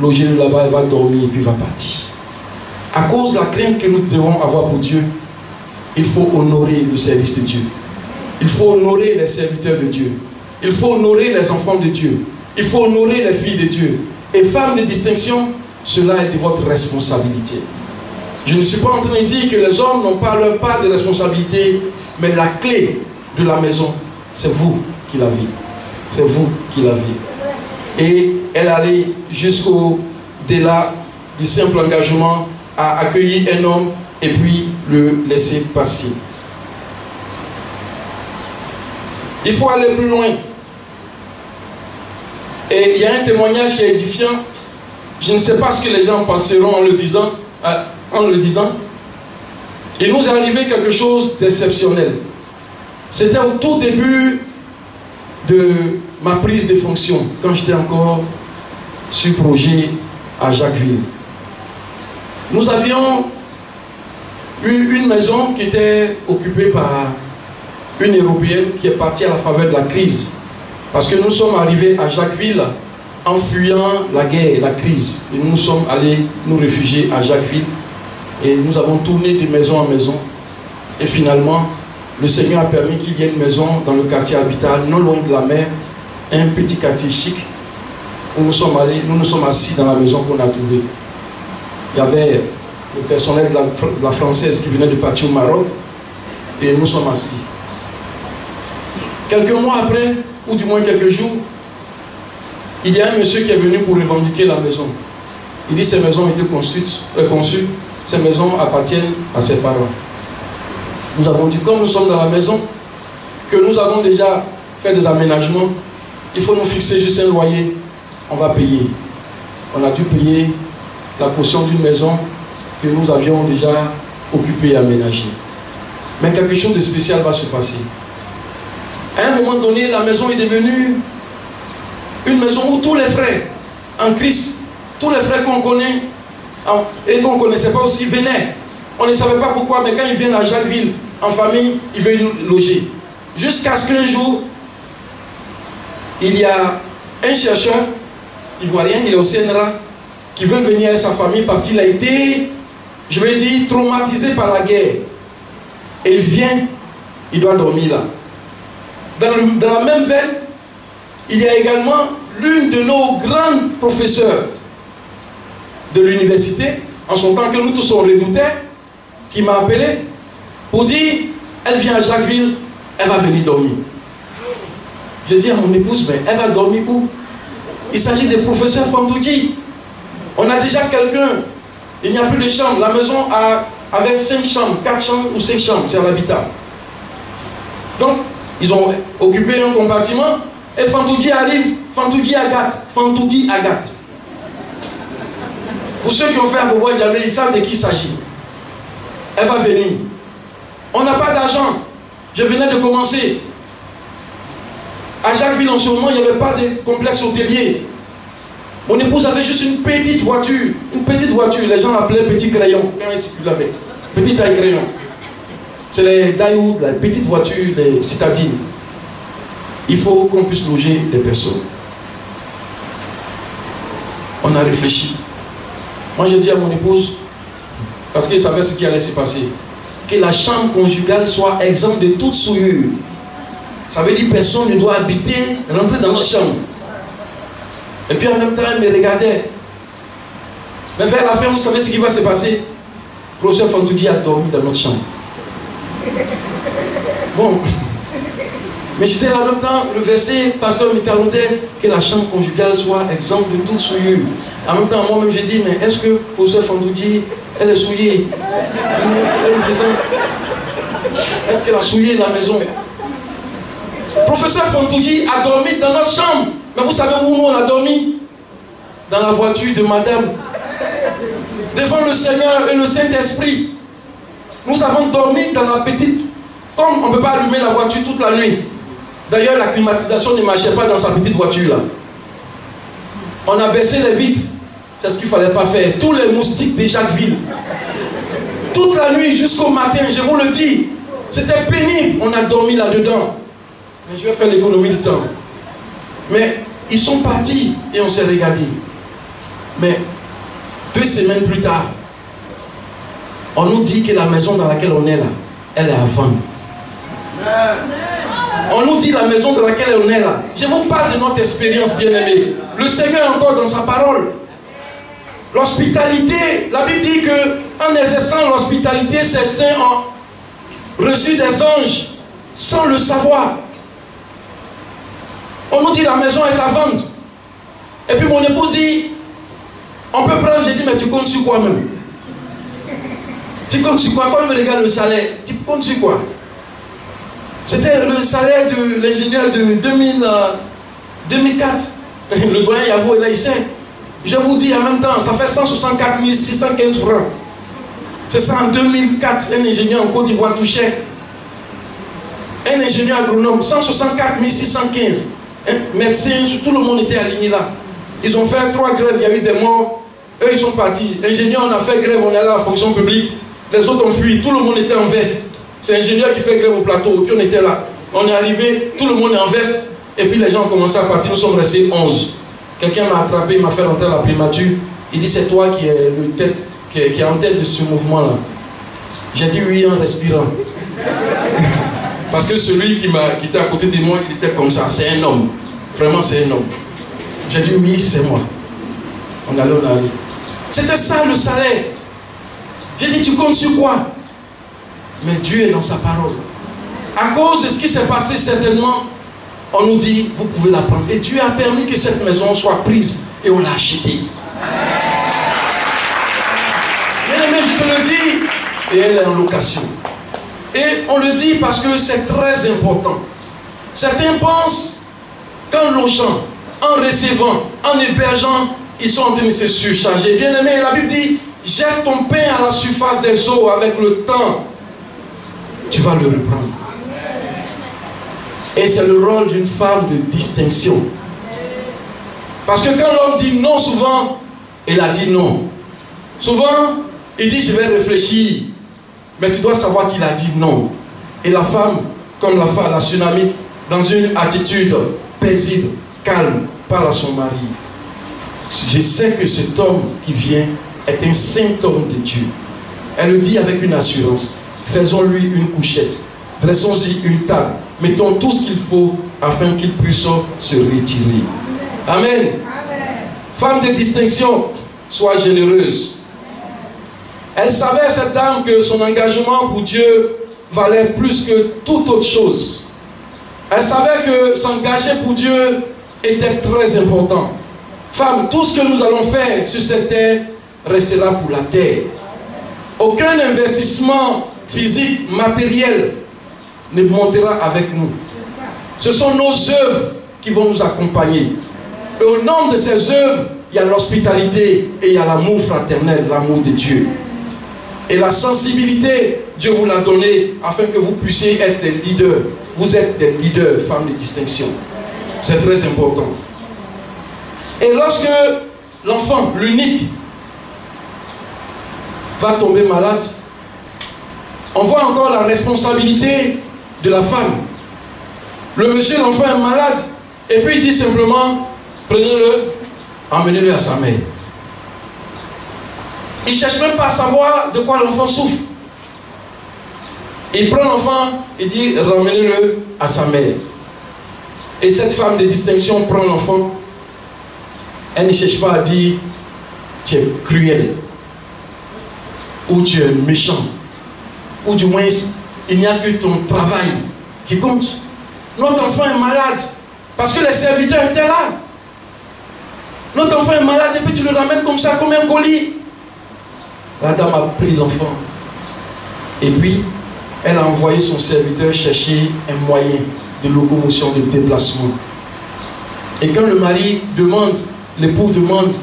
Logez-le là-bas, elle va dormir et puis il va partir. À cause de la crainte que nous devons avoir pour Dieu, il faut honorer le service de Dieu. Il faut honorer les serviteurs de Dieu. Il faut honorer les enfants de Dieu. Il faut honorer les filles de Dieu. Et femmes de distinction, cela est de votre responsabilité. Je ne suis pas en train de dire que les hommes n'ont pas leur part de responsabilité, mais la clé de la maison, c'est vous qui l'avez. C'est vous qui l'avez. Et elle allait jusqu'au-delà du simple engagement à accueillir un homme et puis le laisser passer. Il faut aller plus loin. Et il y a un témoignage qui est édifiant. Je ne sais pas ce que les gens penseront en le disant. Il nous est arrivé quelque chose d'exceptionnel. C'était au tout début de ma prise de fonction, quand j'étais encore sur projet à Jacquesville. Nous avions eu une maison qui était occupée par une Européenne qui est partie à la faveur de la crise. Parce que nous sommes arrivés à Jacquesville en fuyant la guerre et la crise. Et nous sommes allés nous réfugier à Jacquesville. Et nous avons tourné de maison en maison. Et finalement, le Seigneur a permis qu'il y ait une maison dans le quartier habital, non loin de la mer, un petit quartier chic, où nous sommes allés, nous nous sommes assis dans la maison qu'on a trouvée. Il y avait le personnel de la française qui venait de partir au Maroc, et nous sommes assis. Quelques mois après, ou du moins quelques jours, il y a un monsieur qui est venu pour revendiquer la maison. Il dit que ces maisons ont été conçues, ces maisons appartiennent à ses parents. Nous avons dit, comme nous sommes dans la maison, que nous avons déjà fait des aménagements, il faut nous fixer juste un loyer, on va payer. On a dû payer la caution d'une maison que nous avions déjà occupée et aménagée. Mais quelque chose de spécial va se passer. À un moment donné, la maison est devenue une maison où tous les frères en Christ, tous les frères qu'on connaît et qu'on ne connaissait pas aussi venaient. On ne savait pas pourquoi, mais quand ils viennent à Jacquesville, en famille, ils veulent loger. Jusqu'à ce qu'un jour, il y a un chercheur ivoirien, il est au CNRA, qui veut venir avec sa famille parce qu'il a été, je vais dire, traumatisé par la guerre. Et il vient, il doit dormir là. Dans la même veine, il y a également l'une de nos grandes professeurs de l'université, en son temps que nous tous on redoutait, qui m'a appelé pour dire, elle vient à Jacquesville, elle va venir dormir. Je dis à mon épouse, mais elle va dormir où? Il s'agit des professeurs Fantoudji. On a déjà quelqu'un, il n'y a plus de chambre. La maison avait 5 chambres, 4 chambres ou 5 chambres, c'est à l'habitat. Donc, ils ont occupé un compartiment et Fantoudji arrive, Fantoudji Agathe. Pour ceux qui ont fait un Bobo Djamé, ils savent de qui il s'agit. Elle va venir. On n'a pas d'argent. Je venais de commencer. À Jacquesville, en ce moment, il n'y avait pas de complexe hôtelier. Mon épouse avait juste une petite voiture. Une petite voiture. Les gens l'appelaient petit crayon. Quand ils circulent avec. Petit taille crayon. C'est les Daewoo, la petite voiture, les citadines. Il faut qu'on puisse loger des personnes. On a réfléchi. Moi, j'ai dit à mon épouse, parce qu'il savait ce qui allait se passer, que la chambre conjugale soit exempte de toute souillure. Ça veut dire que personne ne doit habiter, rentrer dans notre chambre. Et puis en même temps, elle me regardait. Mais vers la fin, vous savez ce qui va se passer? Le professeur Fantoudji a dormi dans notre chambre. Bon. Mais j'étais là en même temps, le verset, pasteur me taraudait que la chambre conjugale soit exempte de toute souillure. En même temps, moi-même, j'ai dit, mais est-ce que le professeur Fantoudji, elle est souillée? Est-ce qu'elle a souillé la maison? Le professeur Fantoudji a dormi dans notre chambre. Mais vous savez où nous on a dormi? Dans la voiture de madame. Devant le Seigneur et le Saint-Esprit. Nous avons dormi dans la petite... Comme on ne peut pas allumer la voiture toute la nuit. D'ailleurs, la climatisation ne marchait pas dans sa petite voiture là. On a baissé les vitres. C'est ce qu'il ne fallait pas faire. Tous les moustiques de Jacquesville. Toute la nuit jusqu'au matin, je vous le dis. C'était pénible. On a dormi là-dedans. Mais je vais faire l'économie du temps. Mais ils sont partis et on s'est regardé. Mais 2 semaines plus tard, on nous dit que la maison dans laquelle on est là, elle est à vendre. On nous dit la maison dans laquelle on est là. Je vous parle de notre expérience, bien-aimée. Le Seigneur est encore dans sa parole. L'hospitalité, la Bible dit que en exerçant l'hospitalité, certains ont reçu des anges sans le savoir. On nous dit la maison est à vendre. Et puis mon épouse dit, on peut prendre, j'ai dit, mais tu comptes sur quoi même? Tu comptes sur quoi? Quand on me regarde le salaire, tu comptes sur quoi? C'était le salaire de l'ingénieur de 2004. Le doyen Yavo est là, il sait. Je vous dis en même temps, ça fait 164 615 francs. C'est ça en 2004, un ingénieur en Côte d'Ivoire touchait. Un ingénieur agronome, 164 615. Un médecin, tout le monde était aligné là. Ils ont fait 3 grèves, il y a eu des morts. Eux, ils sont partis. L'ingénieur, on a fait grève, on est là à la fonction publique. Les autres ont fui, tout le monde était en veste. C'est l'ingénieur qui fait grève au plateau, et puis on était là. On est arrivé, tout le monde est en veste, et puis les gens ont commencé à partir, nous sommes restés 11. Quelqu'un m'a attrapé, il m'a fait rentrer à la primature. Il dit, c'est toi qui est en tête de ce mouvement-là. J'ai dit oui en respirant. Parce que celui qui était à côté de moi, il était comme ça, c'est un homme. Vraiment, c'est un homme. J'ai dit oui, c'est moi. On allait. C'était ça le salaire. J'ai dit, tu comptes sur quoi? Mais Dieu est dans sa parole. À cause de ce qui s'est passé, certainement, on nous dit, vous pouvez la prendre. Et Dieu a permis que cette maison soit prise et on l'a achetée. Bien aimé, je te le dis, et elle est en location. Et on le dit parce que c'est très important. Certains pensent qu'en logeant, en recevant, en hébergeant, ils sont en train de se surcharger. Bien aimé, la Bible dit, jette ton pain à la surface des eaux avec le temps. Tu vas le reprendre. Et c'est le rôle d'une femme de distinction. Parce que quand l'homme dit non souvent, il a dit non. Souvent, il dit je vais réfléchir. Mais tu dois savoir qu'il a dit non. Et la femme, comme la femme, la Sunamite, dans une attitude paisible, calme, parle à son mari. Je sais que cet homme qui vient est un saint homme de Dieu. Elle le dit avec une assurance. Faisons-lui une couchette. Dressons-y une table. Mettons tout ce qu'il faut afin qu'il puisse se retirer. Amen. Amen. Femme de distinction, sois généreuse. Elle savait, cette dame, que son engagement pour Dieu valait plus que toute autre chose. Elle savait que s'engager pour Dieu était très important. Femme, tout ce que nous allons faire sur cette terre restera pour la terre. Aucun investissement physique, matériel ne montera avec nous. Ce sont nos œuvres qui vont nous accompagner. Et au nom de ces œuvres, il y a l'hospitalité et il y a l'amour fraternel, l'amour de Dieu. Et la sensibilité, Dieu vous l'a donnée afin que vous puissiez être des leaders. Vous êtes des leaders, femmes de distinction. C'est très important. Et lorsque l'enfant, l'unique, va tomber malade, on voit encore la responsabilité de la femme. Le monsieur, l'enfant est malade, et puis il dit simplement, prenez-le, emmenez-le à sa mère. Il ne cherche même pas à savoir de quoi l'enfant souffre. Il prend l'enfant, il dit, ramenez-le à sa mère. Et cette femme de distinction prend l'enfant. Elle ne cherche pas à dire, tu es cruel, ou tu es méchant, ou du moins, il n'y a que ton travail qui compte. Notre enfant est malade, parce que les serviteurs étaient là. Notre enfant est malade, et puis tu le ramènes comme ça, comme un colis. La dame a pris l'enfant. Et puis, elle a envoyé son serviteur chercher un moyen de locomotion, de déplacement. Et quand le mari demande, l'époux demande,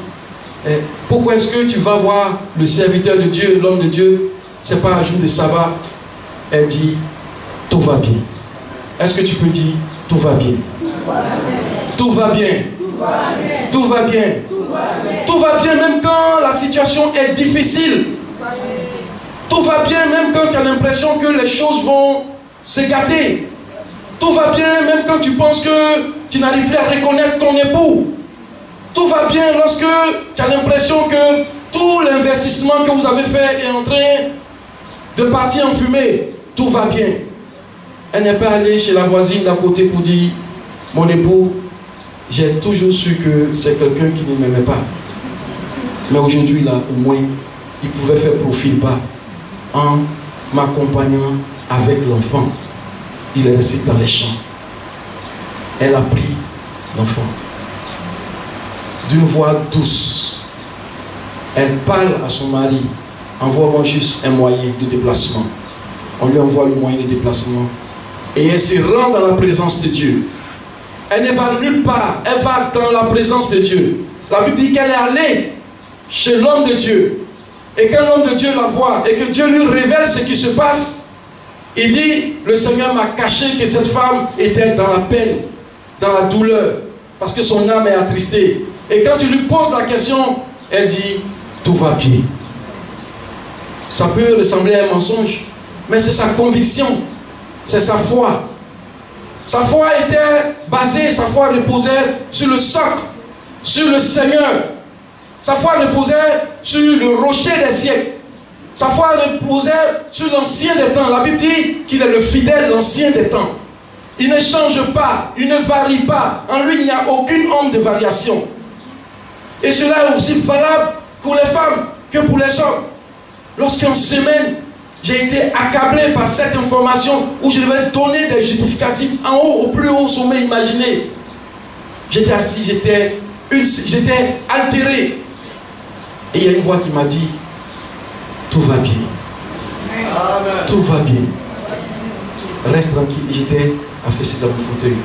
pourquoi est-ce que tu vas voir le serviteur de Dieu, l'homme de Dieu, c'est pas un jour de sabbat? Elle dit, tout va bien. Est-ce que tu peux dire, tout va bien? Tout va bien. Tout va bien. Tout va bien même quand la situation est difficile. Tout va bien même quand tu as l'impression que les choses vont se gâter. Tout va bien même quand tu penses que tu n'arrives plus à reconnaître ton époux. Tout va bien lorsque tu as l'impression que tout l'investissement que vous avez fait est en train de partir en fumée. Tout va bien. Elle n'est pas allée chez la voisine d'à côté pour dire « Mon époux, j'ai toujours su que c'est quelqu'un qui ne m'aimait pas. Mais aujourd'hui, là, au moins, il pouvait faire profil bas en m'accompagnant avec l'enfant. Il est resté dans les champs. » Elle a pris l'enfant. D'une voix douce, elle parle à son mari. Envoie-moi juste un moyen de déplacement. On lui envoie le moyen de déplacement. Et elle se rend dans la présence de Dieu. Elle ne va nulle part. Elle va dans la présence de Dieu. La Bible dit qu'elle est allée chez l'homme de Dieu. Et quand l'homme de Dieu la voit et que Dieu lui révèle ce qui se passe, il dit, le Seigneur m'a caché que cette femme était dans la peine, dans la douleur, parce que son âme est attristée. Et quand tu lui poses la question, elle dit, tout va bien. Ça peut ressembler à un mensonge, mais c'est sa conviction, c'est sa foi. Sa foi était basée, sa foi reposait sur le socle, sur le Seigneur. Sa foi reposait sur le rocher des siècles. Sa foi reposait sur l'ancien des temps. La Bible dit qu'il est le fidèle, l'ancien des temps. Il ne change pas, il ne varie pas. En lui, il n'y a aucune onde de variation. Et cela est aussi valable pour les femmes que pour les hommes. Lorsqu'en semaine, j'ai été accablé par cette information où je devais donner des justificatifs en haut, au plus haut sommet imaginé. J'étais assis, j'étais altéré. Et il y a une voix qui m'a dit, tout va bien. Amen. Tout va bien. Reste tranquille. Et j'étais affaissé dans mon fauteuil.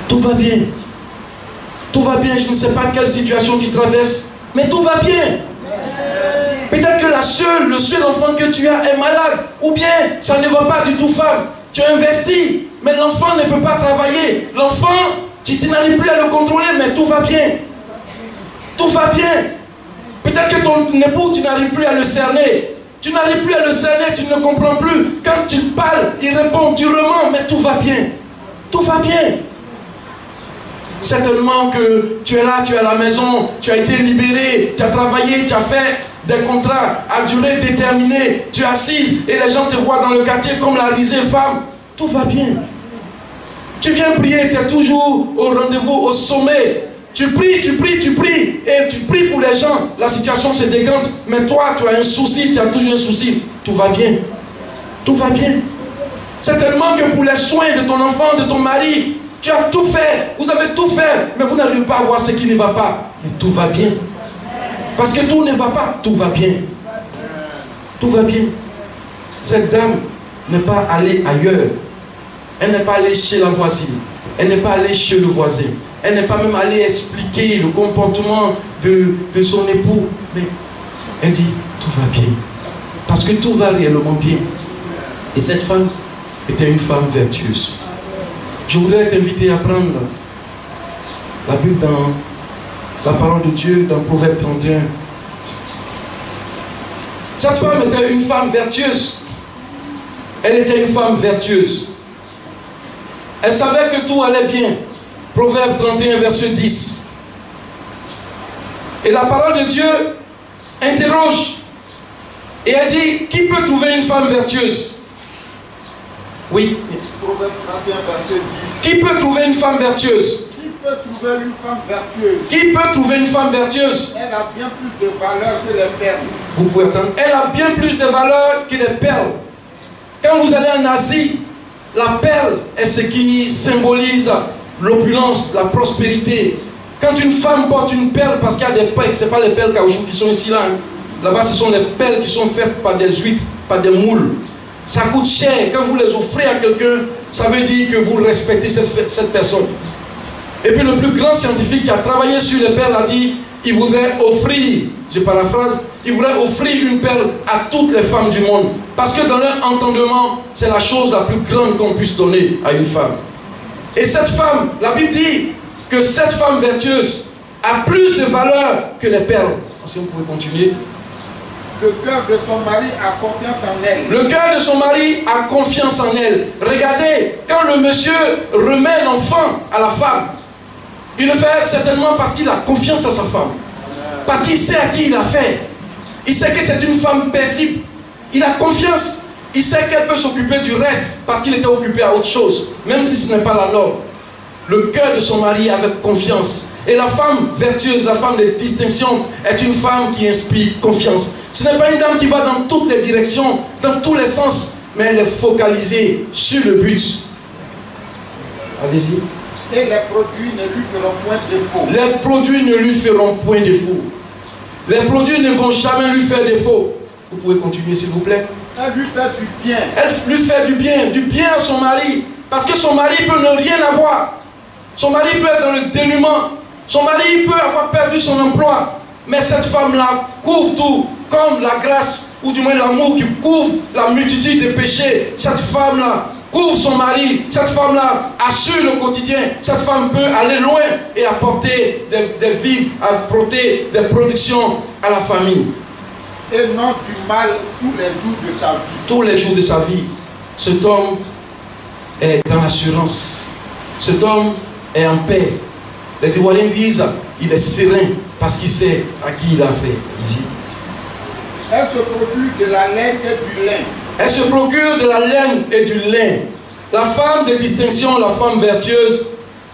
Tout va bien. Tout va bien. Je ne sais pas quelle situation tu traverses, mais tout va bien. Peut-être que le seul enfant que tu as est malade, ou bien ça ne va pas du tout, femme. Tu as investi, mais l'enfant ne peut pas travailler. L'enfant, tu n'arrives plus à le contrôler, mais tout va bien. Tout va bien. Peut-être que ton époux, tu n'arrives plus à le cerner. Tu n'arrives plus à le cerner, tu ne comprends plus. Quand tu parles, il répond durement, mais tout va bien. Tout va bien. Certainement que tu es là, tu es à la maison, tu as été libéré, tu as travaillé, tu as fait des contrats à durée déterminée, tu es assise et les gens te voient dans le quartier comme la risée femme. Tout va bien. Tu viens prier, tu es toujours au rendez-vous, au sommet. Tu pries, tu pries, tu pries. Et tu pries pour les gens. La situation se décante. Mais toi, tu as un souci, tu as toujours un souci. Tout va bien. Tout va bien. Certainement que pour les soins de ton enfant, de ton mari, tu as tout fait. Vous avez tout fait. Mais vous n'arrivez pas à voir ce qui ne va pas. Mais tout va bien. Parce que tout ne va pas. Tout va bien. Tout va bien. Cette dame n'est pas allée ailleurs. Elle n'est pas allée chez la voisine. Elle n'est pas allée chez le voisin. Elle n'est pas même allée expliquer le comportement de son époux. Mais elle dit, tout va bien. Parce que tout va réellement bien. Et cette femme était une femme vertueuse. Je voudrais t'inviter à prendre la Bible dans la parole de Dieu, dans Proverbe 31. Cette femme était une femme vertueuse. Elle était une femme vertueuse. Elle savait que tout allait bien. Proverbe 31, verset 10. Et la parole de Dieu interroge. Et elle dit, qui peut trouver une femme vertueuse? Oui. Proverbe 31, verset 10. Qui peut trouver une femme vertueuse? Qui peut trouver une femme vertueuse? Qui peut trouver une femme vertueuse? Elle a bien plus de valeur que les perles. Vous pouvez entendre. Elle a bien plus de valeur que les perles. Quand vous allez en Asie, la perle est ce qui symbolise l'opulence, la prospérité. Quand une femme porte une perle, parce qu'il y a des perles, ce n'est pas les perles caoutchouc qui sont ici là. Hein. Là-bas, ce sont les perles qui sont faites par des huîtres, par des moules. Ça coûte cher. Quand vous les offrez à quelqu'un, ça veut dire que vous respectez cette personne. Et puis le plus grand scientifique qui a travaillé sur les perles a dit, il voudrait offrir, je paraphrase, il voudrait offrir une perle à toutes les femmes du monde. Parce que dans leur entendement, c'est la chose la plus grande qu'on puisse donner à une femme. Et cette femme, la Bible dit que cette femme vertueuse a plus de valeur que les perles. Si vous pouvez continuer. Le cœur de son mari a confiance en elle. Le cœur de son mari a confiance en elle. Regardez, quand le monsieur remet l'enfant à la femme, il le fait certainement parce qu'il a confiance en sa femme. Parce qu'il sait à qui il a fait. Il sait que c'est une femme paisible. Il a confiance. Il sait qu'elle peut s'occuper du reste parce qu'il était occupé à autre chose, même si ce n'est pas la norme. Le cœur de son mari avec confiance. Et la femme vertueuse, la femme de distinction, est une femme qui inspire confiance. Ce n'est pas une dame qui va dans toutes les directions, dans tous les sens, mais elle est focalisée sur le but. Allez-y. Et les produits ne lui feront point défaut. Les produits ne lui feront point défaut. Les produits ne vont jamais lui faire défaut. Vous pouvez continuer s'il vous plaît. Elle lui fait du bien. Elle lui fait du bien à son mari. Parce que son mari peut ne rien avoir. Son mari peut être dans le dénuement. Son mari peut avoir perdu son emploi. Mais cette femme-là couvre tout, comme la grâce, ou du moins l'amour qui couvre la multitude des péchés. Cette femme-là couvre son mari. Cette femme-là assure le quotidien. Cette femme peut aller loin et apporter des vivres, apporter des productions à la famille. Et non du mal tous les jours de sa vie. Tous les jours de sa vie. Cet homme est dans l'assurance. Cet homme est en paix. Les Ivoiriens disent il est serein parce qu'il sait à qui il a fait. Elle se procure de la laine et du lin. Elle se procure de la laine et du lin. La femme de distinction, la femme vertueuse,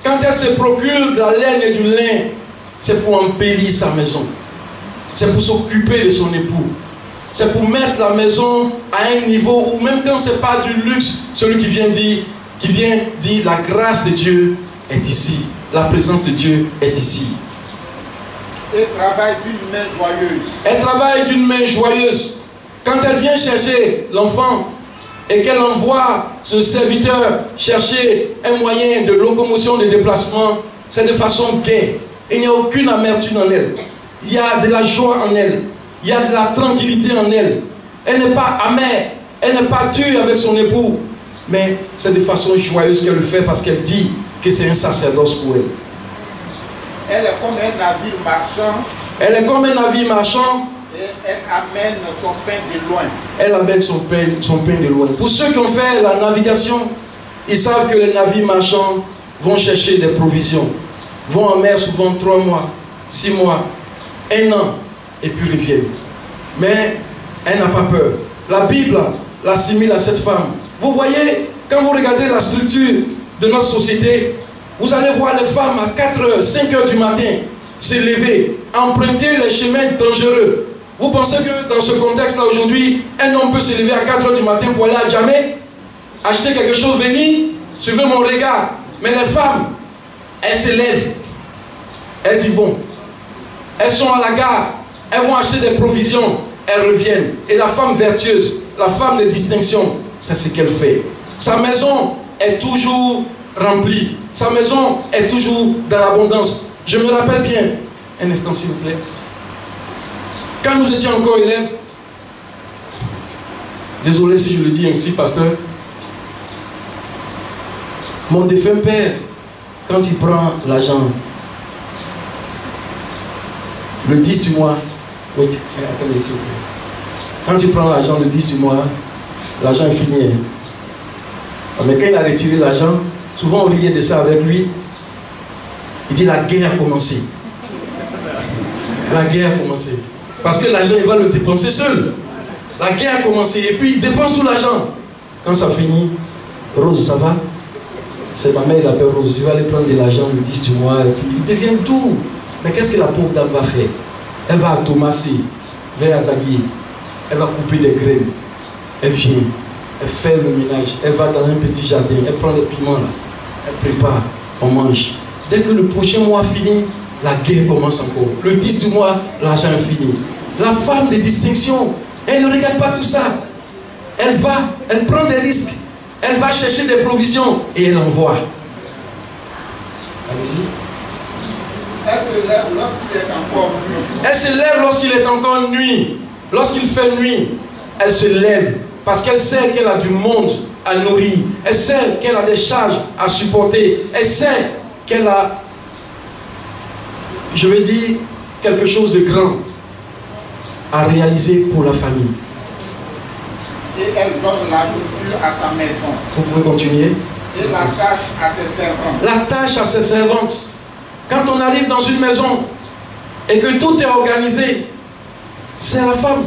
quand elle se procure de la laine et du lin, c'est pour embellir sa maison. C'est pour s'occuper de son époux. C'est pour mettre la maison à un niveau où même quand ce n'est pas du luxe, celui qui vient dire la grâce de Dieu est ici. La présence de Dieu est ici. Et travaille d'une main joyeuse. Elle travaille d'une main joyeuse. Quand elle vient chercher l'enfant et qu'elle envoie ce serviteur chercher un moyen de locomotion, de déplacement, c'est de façon gaie. Il n'y a aucune amertume en elle. Il y a de la joie en elle. Il y a de la tranquillité en elle. Elle n'est pas amère. Elle n'est pas dure avec son époux. Mais c'est de façon joyeuse qu'elle le fait parce qu'elle dit que c'est un sacerdoce pour elle. Elle est comme un navire marchand. Elle est comme un navire marchand. Et elle amène son pain de loin. Elle amène son pain de loin. Pour ceux qui ont fait la navigation, ils savent que les navires marchands vont chercher des provisions. Vont en mer souvent 3 mois, 6 mois, 1 an, et puis reviennent. Mais elle n'a pas peur. La Bible l'assimile à cette femme. Vous voyez, quand vous regardez la structure de notre société, vous allez voir les femmes à 4h, 5h du matin se lever, emprunter les chemins dangereux. Vous pensez que dans ce contexte-là aujourd'hui, un homme peut se lever à 4h du matin pour aller à Djamé, acheter quelque chose, venir, suivez mon regard. Mais les femmes, elles se lèvent, elles y vont. Elles sont à la gare, elles vont acheter des provisions, elles reviennent. Et la femme vertueuse, la femme de distinction, c'est ce qu'elle fait. Sa maison est toujours remplie. Sa maison est toujours dans l'abondance. Je me rappelle bien, un instant s'il vous plaît, quand nous étions encore élèves, désolé si je le dis ainsi, pasteur, mon défunt père, quand il prend l'argent, le 10 du mois, oui, attendez s'il vous plaît, quand il prend l'argent le 10 du mois, l'argent est fini. Mais quand il a retiré l'argent, souvent on riait de ça avec lui. Il dit la guerre a commencé. La guerre a commencé. Parce que l'argent, il va le dépenser seul. La guerre a commencé et puis il dépense tout l'argent. Quand ça finit, Rose, ça va? C'est ma mère, il appelle Rose. Je vais aller prendre de l'argent le 10 du mois et puis il devient tout. Mais qu'est-ce que la pauvre dame va faire? Elle va à Thomasé, vers Azagui. Elle va couper des graines. Elle vient. Elle fait le ménage. Elle va dans un petit jardin. Elle prend les piments là. Elle prépare. On mange. Dès que le prochain mois finit, la guerre commence encore. Le 10 du mois, l'argent est fini. La femme de distinction, elle ne regarde pas tout ça. Elle va, elle prend des risques. Elle va chercher des provisions et elle envoie. Allez-y. Elle se lève lorsqu'il est encore nuit. Elle se lève lorsqu'il est encore nuit. Lorsqu'il fait nuit, elle se lève parce qu'elle sait qu'elle a du monde à nourrir. Elle sait qu'elle a des charges à supporter. Elle sait qu'elle a je vais dire quelque chose de grand à réaliser pour la famille. Et elle donne la nourriture à sa maison. Vous pouvez continuer. Et la tâche à ses servantes. La tâche à ses servantes. Quand on arrive dans une maison et que tout est organisé, c'est la femme.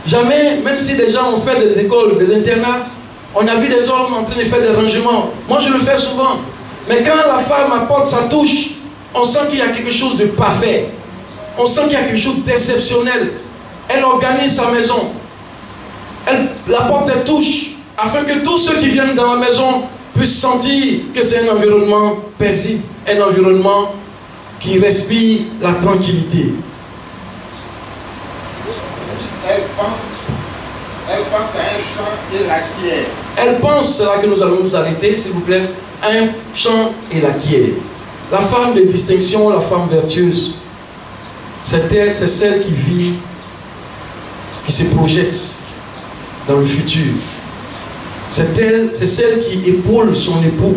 Jamais, même si des gens ont fait des écoles, des internats, on a vu des hommes en train de faire des rangements. Moi, je le fais souvent. Mais quand la femme apporte sa touche, on sent qu'il y a quelque chose de parfait. On sent qu'il y a quelque chose d'exceptionnel. Elle organise sa maison. Elle apporte des touches afin que tous ceux qui viennent dans la maison puissent sentir que c'est un environnement paisible, un environnement qui respire la tranquillité. Elle pense à un chant et l'acquiert. Elle pense, c'est là que nous allons nous arrêter, s'il vous plaît, à un chant et l'acquiert. La femme de distinction, la femme vertueuse, c'est celle qui vit, qui se projette dans le futur. C'est celle qui épaule son époux.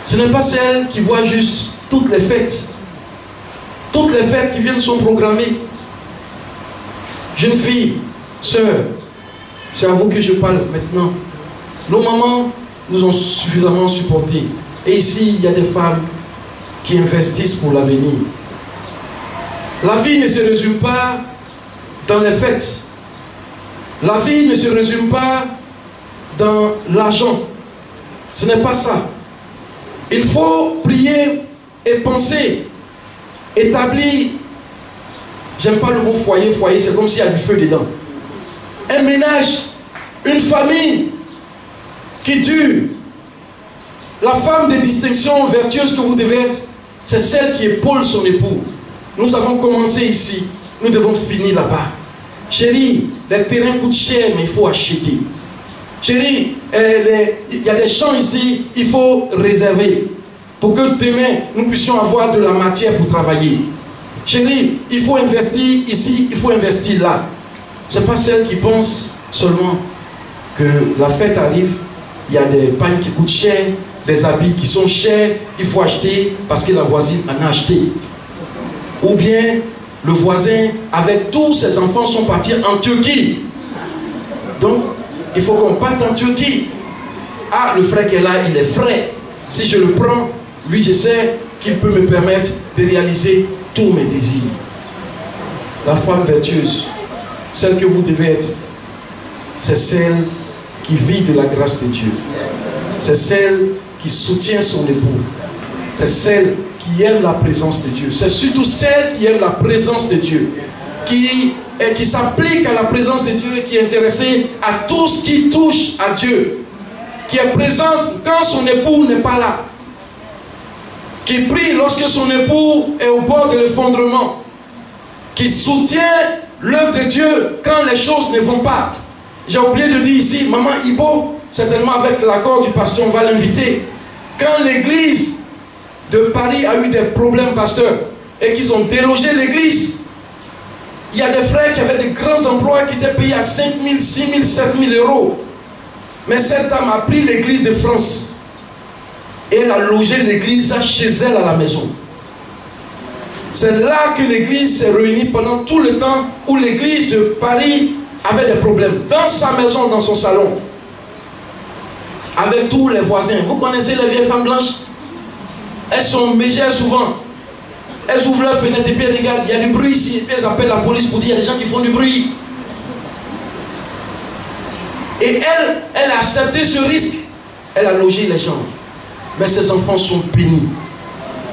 Ce n'est pas celle qui voit juste toutes les fêtes. Toutes les fêtes qui viennent sont programmées. Jeune fille, sœur, c'est à vous que je parle maintenant. Nos mamans nous ont suffisamment supportés. Et ici, il y a des femmes qui investissent pour l'avenir. La vie ne se résume pas dans les fêtes. La vie ne se résume pas dans l'argent. Ce n'est pas ça. Il faut prier et penser, établir. J'aime pas le mot foyer, foyer, c'est comme s'il y a du feu dedans. Un ménage, une famille qui dure. La femme de distinction vertueuse que vous devez être, c'est celle qui épaule son époux. Nous avons commencé ici, nous devons finir là-bas. Chérie, les terrains coûtent cher, mais il faut acheter. Chérie, il y a des champs ici, il faut réserver pour que demain, nous puissions avoir de la matière pour travailler. Chérie, il faut investir ici, il faut investir là. Ce n'est pas celle qui pense seulement que la fête arrive, il y a des pagnes qui coûtent cher, des habits qui sont chers, il faut acheter parce que la voisine en a acheté. Ou bien le voisin, avec tous ses enfants, sont partis en Turquie. Donc, il faut qu'on parte en Turquie. Ah, le frère qui est là, il est frais. Si je le prends, lui, je sais qu'il peut me permettre de réaliser tous mes désirs. La femme vertueuse, celle que vous devez être, c'est celle qui vit de la grâce de Dieu. C'est celle qui soutient son époux. C'est celle qui aime la présence de Dieu. C'est surtout celle qui aime la présence de Dieu. Qui s'applique à la présence de Dieu et qui est intéressée à tout ce qui touche à Dieu. Qui est présente quand son époux n'est pas là. Qui prie lorsque son époux est au bord de l'effondrement. Qui soutient l'œuvre de Dieu quand les choses ne vont pas. J'ai oublié de dire ici, maman Ibo, certainement avec l'accord du pasteur, on va l'inviter. Quand l'église de Paris a eu des problèmes, pasteur, et qu'ils ont délogé l'église, il y a des frères qui avaient de grands emplois qui étaient payés à 5 000, 6 000, 7 000 euros. Mais cette dame a pris l'église de France et elle a logé l'église chez elle à la maison. C'est là que l'église s'est réunie pendant tout le temps où l'église de Paris avait des problèmes. Dans sa maison, dans son salon. Avec tous les voisins. Vous connaissez les vieilles femmes blanches? Elles sont mégères souvent. Elles ouvrent leurs fenêtres et puis elles regardent. Il y a du bruit ici. Et puis elles appellent la police pour dire il y a des gens qui font du bruit. Et elle a accepté ce risque. Elle a logé les gens. Mais ses enfants sont bénis.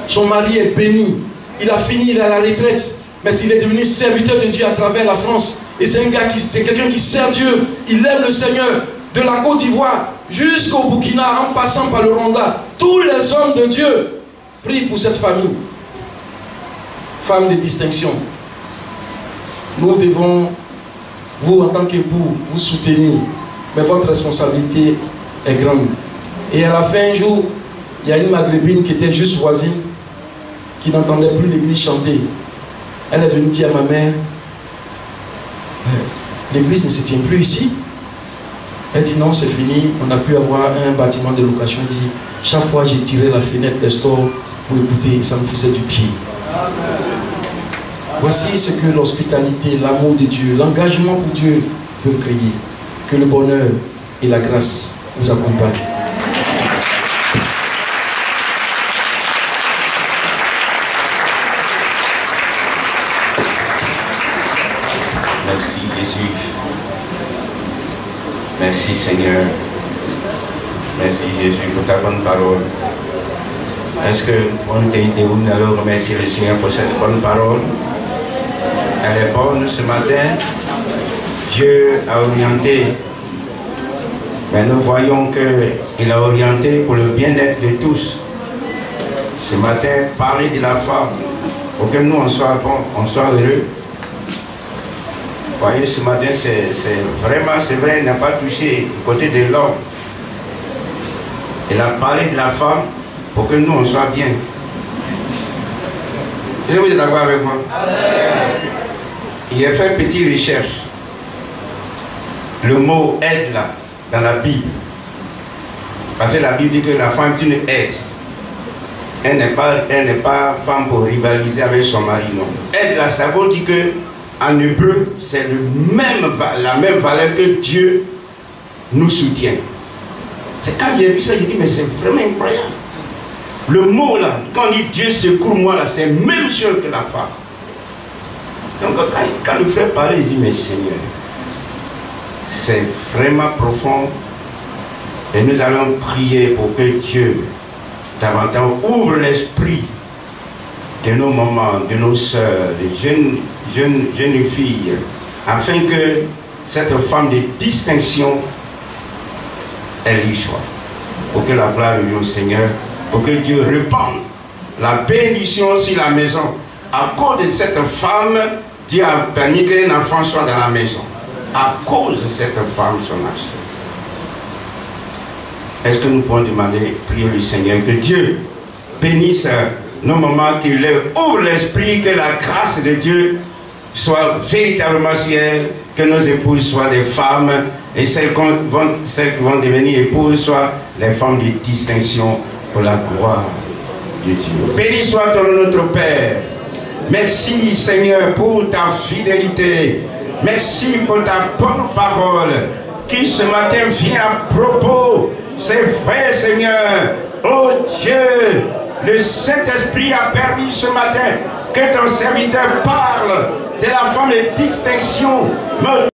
Son mari est béni. Il a fini, il est à la retraite. Mais il est devenu serviteur de Dieu à travers la France. Et c'est un gars c'est quelqu'un qui sert Dieu. Il aime le Seigneur. De la Côte d'Ivoire jusqu'au Burkina, en passant par le Rwanda. Tous les hommes de Dieu prient pour cette famille. Femme de distinction. Nous devons, vous en tant qu'époux, vous soutenir. Mais votre responsabilité est grande. Et à la fin, un jour, il y a une maghrébine qui était juste voisine, qui n'entendait plus l'église chanter. Elle est venue dire à ma mère, l'église ne se tient plus ici. Elle dit non, c'est fini, on a pu avoir un bâtiment de location. Elle dit, chaque fois j'ai tiré la fenêtre, les stores pour écouter, ça me faisait du pied. Voici ce que l'hospitalité, l'amour de Dieu, l'engagement pour Dieu peuvent créer. Que le bonheur et la grâce vous accompagnent. Merci Jésus. Merci Seigneur. Merci Jésus pour ta bonne parole. Est-ce que on nous allons remercier le Seigneur pour cette bonne parole? Elle est bonne ce matin. Dieu a orienté. Mais nous voyons qu'il a orienté pour le bien-être de tous. Ce matin, parler de la femme pour que nous on soit bons, on soit heureux. Vous voyez, ce matin, c'est vraiment, c'est vrai, il n'a pas touché le côté de l'homme. Il a parlé de la femme pour que nous, on soit bien. Est-ce que vous êtes d'accord avec moi? Il a fait une petite recherche. Le mot aide, là, dans la Bible. Parce que la Bible dit que la femme est une aide. Elle n'est pas femme pour rivaliser avec son mari, non. Aide, là, ça veut dire que en hébreu, c'est la même valeur que Dieu nous soutient. C'est quand j'ai vu ça, j'ai dit, mais c'est vraiment incroyable. Le mot là, quand on dit Dieu secours-moi là, c'est même chose que la femme. Donc quand le frère parlait, il dit, mais Seigneur, c'est vraiment profond. Et nous allons prier pour que Dieu davantage ouvre l'esprit de nos mamans, de nos soeurs, des jeunes filles, afin que cette femme de distinction, elle y soit. Pour que la gloire vienne au Seigneur, pour que Dieu répande la bénédiction sur la maison. À cause de cette femme, Dieu a permis qu'un enfant soit dans la maison. À cause de cette femme, son action. Est-ce que nous pouvons demander, prier le Seigneur, que Dieu bénisse nos mamans, qu'il leur ouvre l'esprit, que la grâce de Dieu soit véritablement sur elles, que nos épouses soient des femmes, et celles qui vont devenir épouses soient les femmes de distinction pour la gloire de Dieu. Béni soit notre Père. Merci Seigneur pour ta fidélité. Merci pour ta bonne parole qui ce matin vient à propos. C'est vrai Seigneur. Oh Dieu, le Saint-Esprit a permis ce matin que ton serviteur parle de la femme de distinction.